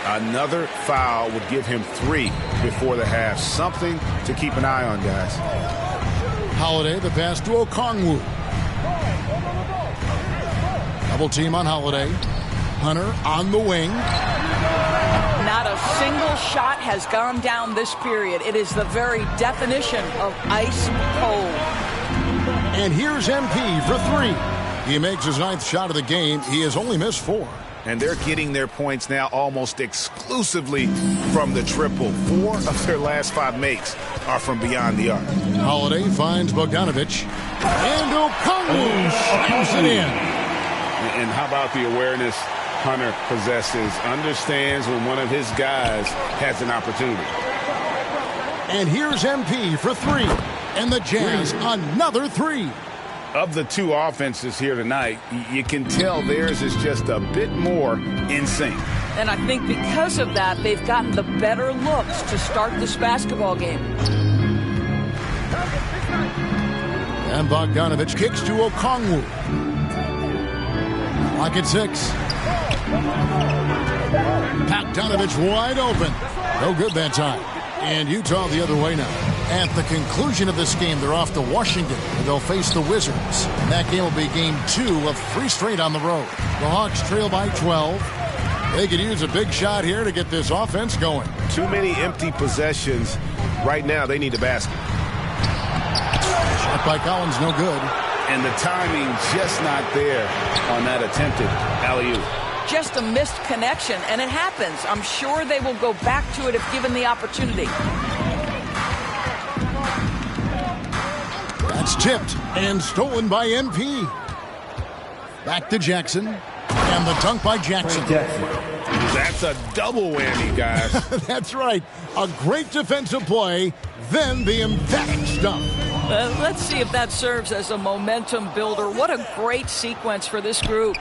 Another foul would give him 3 before the half. Something to keep an eye on, guys. Holiday, the pass to Okongwu. Double team on Holiday. Hunter on the wing. Not a single shot has gone down this period. It is the very definition of ice cold. And here's MP for 3. He makes his 9th shot of the game. He has only missed 4. And they're getting their points now almost exclusively from the triple. 4 of their last 5 makes are from beyond the arc. Holiday finds Bogdanovic. And Okongwu slams it in. And how about the awareness Hunter possesses? Understands when one of his guys has an opportunity. And here's MP for 3. And the Jazz, another 3. Of the 2 offenses here tonight, you can tell theirs is just a bit more in sync. And I think because of that, they've gotten the better looks to start this basketball game. And Bogdanovic kicks to Okongwu. Lock at 6. Bogdanovic wide open. No good that time. And Utah the other way now. At the conclusion of this game, they're off to Washington, where they'll face the Wizards. And that game will be game 2 of 3 straight on the road. The Hawks trail by 12. They could use a big shot here to get this offense going. Too many empty possessions. Right now, they need a basket. Shot by Collins, no good. And the timing just not there on that attempted alley-oop. Just a missed connection, and it happens. I'm sure they will go back to it if given the opportunity. That's tipped and stolen by MP. Back to Jackson. And the dunk by Jackson. That's a double whammy, guys. That's right. A great defensive play, then the emphatic stuff. Let's see if that serves as a momentum builder. What a great sequence for this group.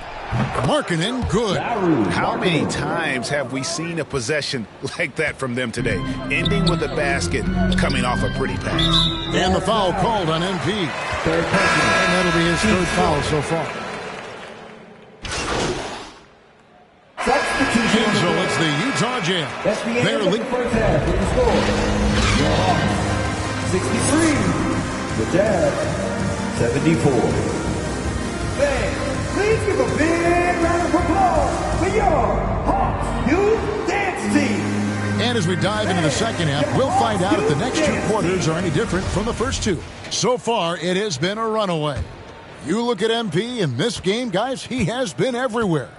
Markkanen, good. How many times have we seen a possession like that from them today? Ending with a basket, coming off a pretty pass. And the foul called on MP. And that'll be his 3rd foul so far. And so it's the Utah Jazz. They're leading. First half in the score. 63. The Jazz, 74. Fans, please give a big round of applause for your Hawks Youth Dance Team. And as we dive into the second half, we'll find out if the next 2 quarters are any different from the first 2. So far, it has been a runaway. You look at MP in this game, guys, he has been everywhere.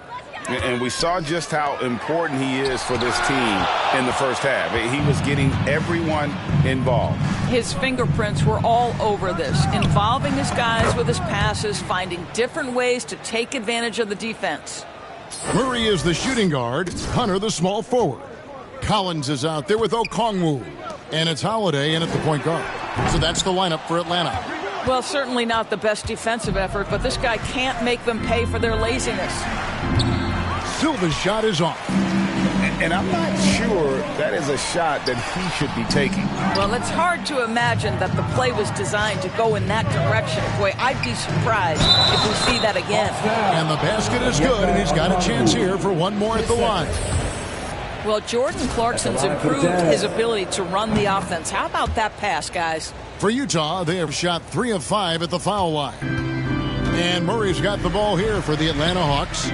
And we saw just how important he is for this team in the first half. He was getting everyone involved. His fingerprints were all over this, involving his guys with his passes, finding different ways to take advantage of the defense. Murray is the shooting guard, Hunter the small forward. Collins is out there with Okongwu. And it's Holiday in at the point guard. So that's the lineup for Atlanta. Well, certainly not the best defensive effort, but this guy can't make them pay for their laziness. Silva's shot is off. And I'm not sure that is a shot that he should be taking. Well, it's hard to imagine that the play was designed to go in that direction. Boy, I'd be surprised if we see that again. And the basket is good, and he's got a chance here for one more at the line. Well, Jordan Clarkson's improved his ability to run the offense. How about that pass, guys? For Utah, they have shot 3 of 5 at the foul line. And Murray's got the ball here for the Atlanta Hawks.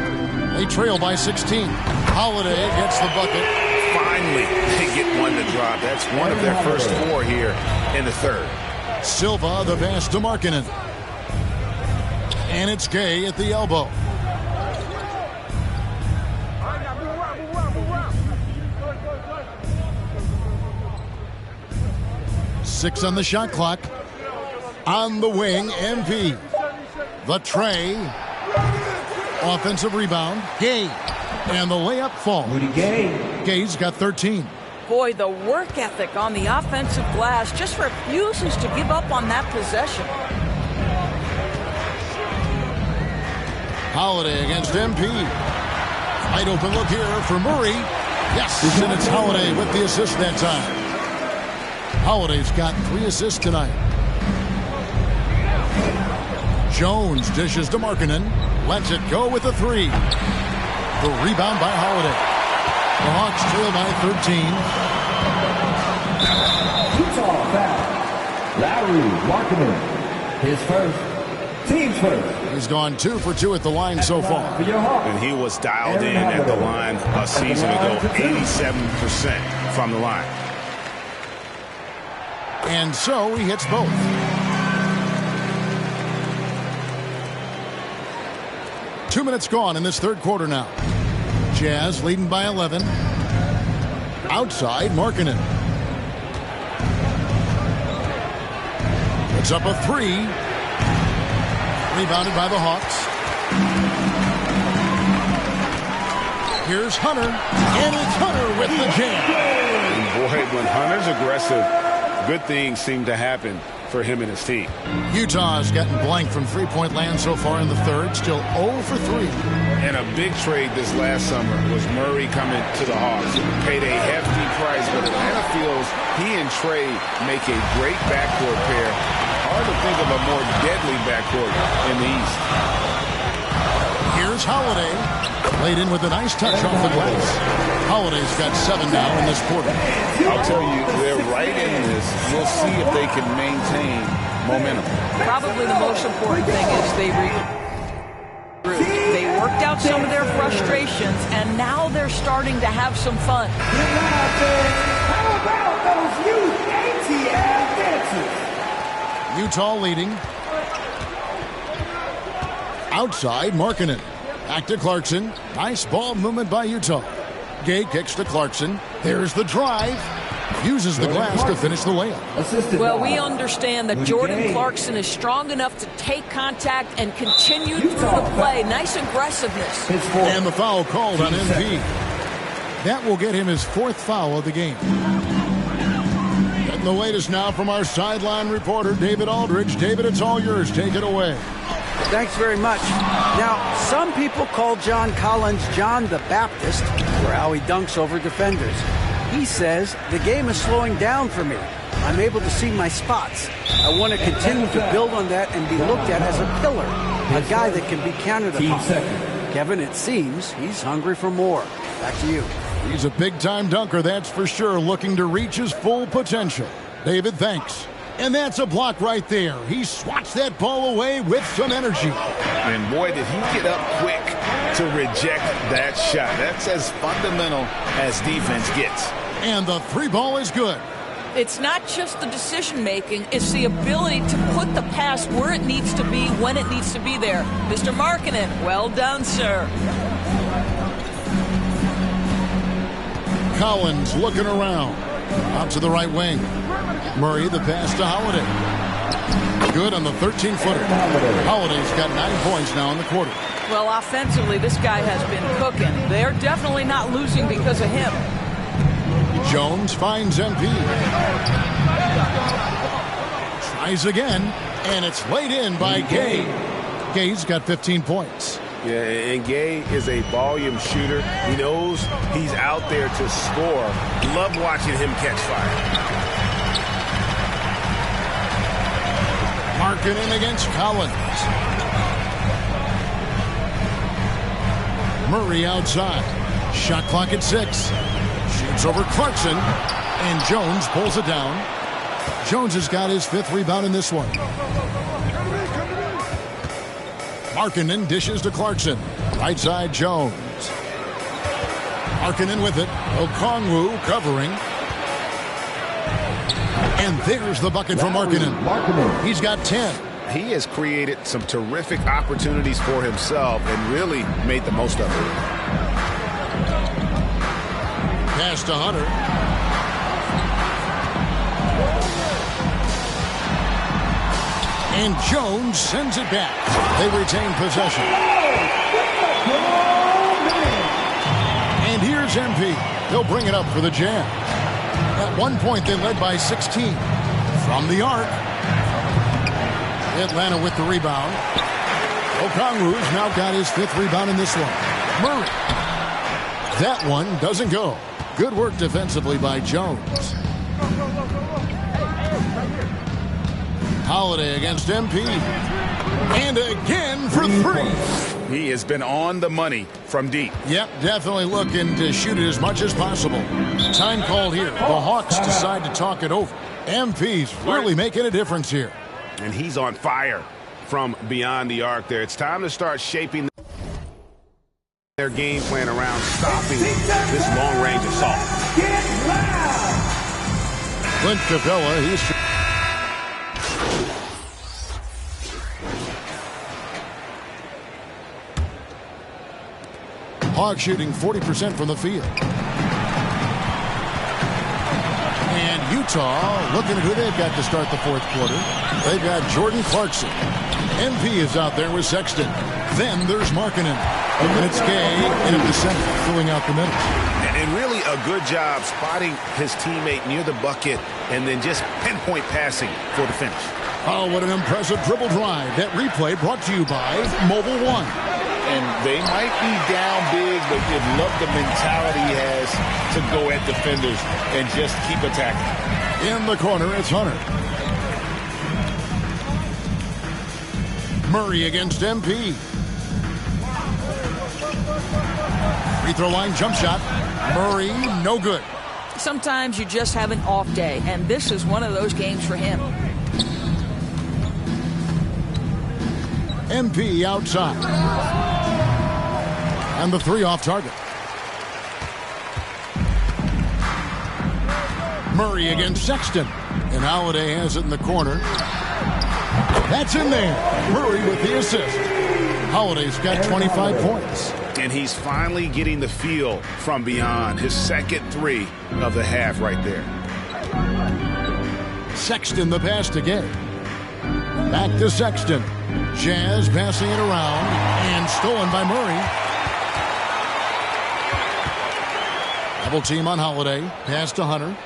They trail by 16. Holiday gets the bucket. Finally, they get one to drop. That's one of their first 4 here in the third. Silva, the pass to Markkanen. And it's Gay at the elbow. Six on the shot clock. On the wing, MP. The tray. Offensive rebound. Gay. And the layup falls. Rudy Gay. Gay's got 13. Boy, the work ethic on the offensive glass just refuses to give up on that possession. Holiday against MP. Wide open look here for Murray. Yes, and it's Holiday with the assist that time. Holiday's got 3 assists tonight. Jones dishes to Markkanen. Lets it go with a 3. The rebound by Holiday. The Hawks trail by 13. Utah foul. Lowry Markkanen. His first. Team's first. He's gone 2 for 2 at the line so far. And he was dialed in at the line a season ago, 87% from the line. And so he hits both. Two minutes gone in this third quarter now. Jazz leading by 11. Outside, Markkanen. It's up a 3. Rebounded by the Hawks. Here's Hunter. And it's Hunter with the jam. And boy, when Hunter's aggressive, good things seem to happen for him and his team. Utah's gotten blank from three-point land so far in the third. Still 0 for 3. And a big trade this last summer was Murray coming to the Hawks. Paid a hefty price, but Atlanta feels he and Trey make a great backcourt pair. Hard to think of a more deadly backcourt in the East. Here's Holiday. Laid in with a nice touch off the glass. Holiday's got 7 now in this quarter. I'll tell you, they're right in this. We'll see if they can maintain momentum. Probably the most important thing is they worked out some of their frustrations, and now they're starting to have some fun. How about those youth ATL dancers? Utah leading. Outside, Markkanen. Back to Clarkson. Nice ball movement by Utah. Gay kicks to Clarkson. There's the drive. Uses the glass to finish the layup. Well, we understand that Jordan Clarkson is strong enough to take contact and continue through the play. Nice aggressiveness. And the foul called on MP. That will get him his 4th foul of the game. Getting the latest now from our sideline reporter, David Aldridge. David, it's all yours. Take it away. Thanks very much. Now, some people call John Collins John the Baptist for how he dunks over defenders. He says, the game is slowing down for me. I'm able to see my spots. I want to continue to build on that and be looked at as a pillar, a guy that can be counted upon. Kevin, it seems he's hungry for more. Back to you. He's a big-time dunker, that's for sure, looking to reach his full potential. David, thanks. And that's a block right there. He swats that ball away with some energy. And boy, did he get up quick to reject that shot. That's as fundamental as defense gets. And the 3 ball is good. It's not just the decision-making, it's the ability to put the pass where it needs to be, when it needs to be there. Mr. Markkanen, well done, sir. Collins looking around. Out to the right wing. Murray, the pass to Holiday. Good on the 13-footer. Holiday's got 9 points now in the quarter. Well, offensively, this guy has been cooking. They're definitely not losing because of him. Jones finds MP. Tries again, and it's laid in by Gay. Gay's got 15 points. Yeah, and Gay is a volume shooter. He knows he's out there to score. Love watching him catch fire. Markkanen against Collins. Murray outside. Shot clock at 6. Shoots over Clarkson. And Jones pulls it down. Jones has got his 5th rebound in this one. Markkanen dishes to Clarkson. Right side, Jones. Markkanen with it. Okongwu covering. And there's the bucket for Markkanen. He's got 10. He has created some terrific opportunities for himself and really made the most of it. Pass to Hunter. And Jones sends it back. They retain possession. And here's MP. He'll bring it up for the Jazz. At one point, they led by 16. From the arc. Atlanta with the rebound. Okongwu's now got his 5th rebound in this one. Murray. That one doesn't go. Good work defensively by Jones. Holiday against MP. And again for 3. He has been on the money from deep. Yep, definitely looking to shoot it as much as possible. Time called here. The Hawks decide to talk it over. MP's really making a difference here. And he's on fire from beyond the arc there. It's time to start shaping their game plan around stopping this long-range assault. Clint Capella, he's... Hawks shooting 40% from the field. And Utah looking at who they've got to start the 4th quarter. They've got Jordan Clarkson. MP is out there with Sexton. Then there's Markkanen. It's Gay in at the center, filling out the middle. And really a good job spotting his teammate near the bucket and then just pinpoint passing for the finish. Oh, what an impressive dribble drive. That replay brought to you by Mobile One. And they might be down big, but you love the mentality he has to go at defenders and just keep attacking. In the corner, it's Hunter. Murray against MP. Free throw line jump shot. Murray, no good. Sometimes you just have an off day, and this is one of those games for him. MP outside. And the 3 off target. Murray against Sexton. And Holiday has it in the corner. That's in there. Murray with the assist. Holiday's got 25 points. And he's finally getting the feel from beyond. His 2nd 3 of the half right there. Sexton the pass to Gay. Back to Sexton. Jazz passing it around. And stolen by Murray. Double team on Holiday. Pass to Hunter.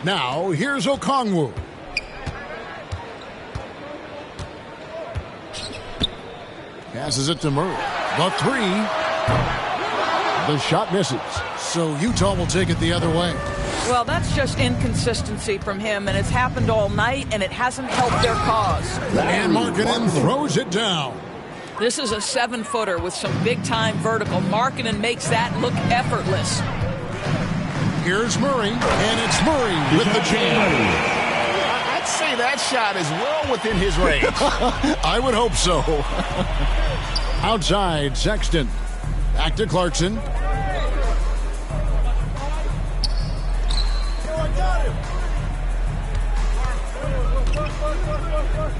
Now, here's Okongwu. Passes it to Murray. The 3. The shot misses. So Utah will take it the other way. Well, that's just inconsistency from him, and it's happened all night, and it hasn't helped their cause. And Markkanen throws it down. This is a 7-footer with some big-time vertical. Markkanen makes that look effortless. Here's Murray, and it's Murray with the jam. I'd say that shot is well within his range. I would hope so. Outside, Sexton. Back to Clarkson.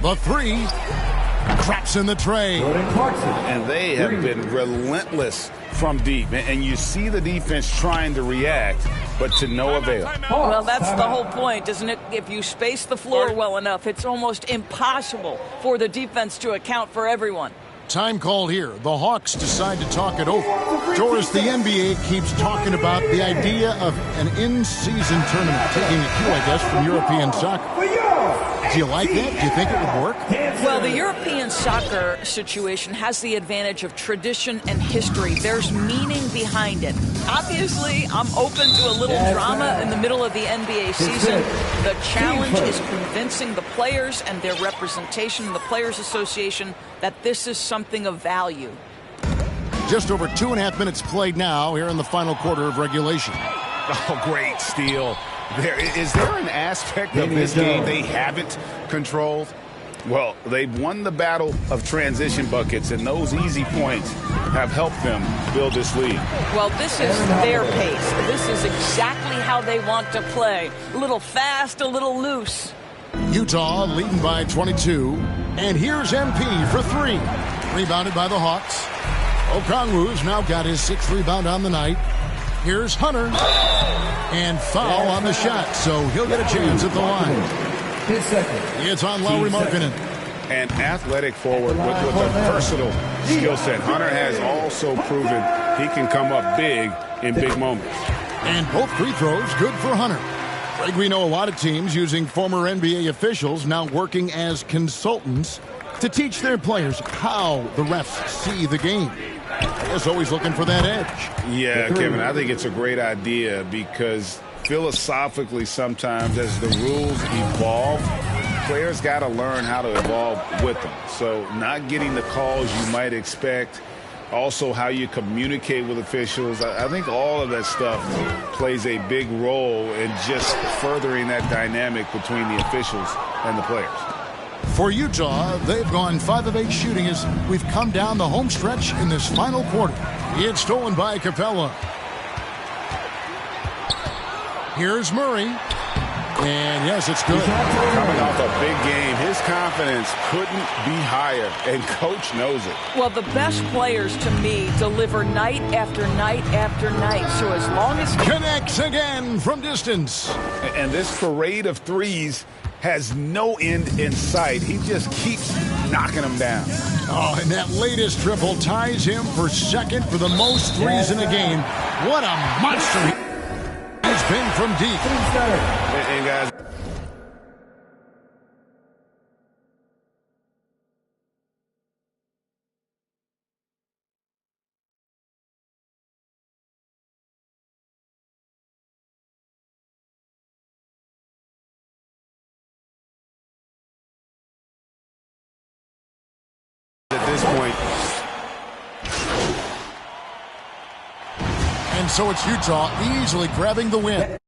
The 3. Traps in the tray. And they have been relentless from deep. And you see the defense trying to react, but to no avail. Well, that's the whole point, isn't it? If you space the floor well enough, it's almost impossible for the defense to account for everyone. Time called here. The Hawks decide to talk it over. Doris, the NBA keeps talking about the idea of an in-season tournament, taking a cue, I guess, from European soccer. Do you like that? Do you think it would work? Well, the European soccer situation has the advantage of tradition and history. There's meaning behind it. Obviously, I'm open to a little drama in the middle of the NBA season. The challenge is convincing the players and their representation in the Players Association that this is something of value. Just over 2.5 minutes played now here in the final quarter of regulation. Oh, great steal. Is there an aspect of this game they haven't controlled? Well, they've won the battle of transition buckets, and those easy points have helped them build this lead. Well, this is their pace. This is exactly how they want to play. A little fast, a little loose. Utah leading by 22. And here's MP for 3. Rebounded by the Hawks. Okongwu's now got his 6th rebound on the night. Here's Hunter. And foul on the shot, so he'll get a chance at the line. It's on Lauri Markkanen. An athletic forward with a versatile skill set. Hunter has also proven he can come up big in big moments. And both free throws good for Hunter. Greg, we know a lot of teams using former NBA officials now working as consultants to teach their players how the refs see the game. Is always looking for that edge. Yeah, Kevin, I think it's a great idea because philosophically sometimes as the rules evolve, players got to learn how to evolve with them. So not getting the calls you might expect, also how you communicate with officials. I think all of that stuff plays a big role in just furthering that dynamic between the officials and the players. For Utah, they've gone 5 of 8 shooting as we've come down the home stretch in this final quarter. It's stolen by Capella. Here's Murray. And yes, it's good. Coming off a big game, his confidence couldn't be higher, and coach knows it. Well, the best players to me deliver night after night after night. So as long as connects again from distance. And this parade of threes has no end in sight. He just keeps knocking them down. Oh, and that latest triple ties him for second for the most threes in a game. What a monster he's been from deep. And guys, at this point. And so it's Utah easily grabbing the win.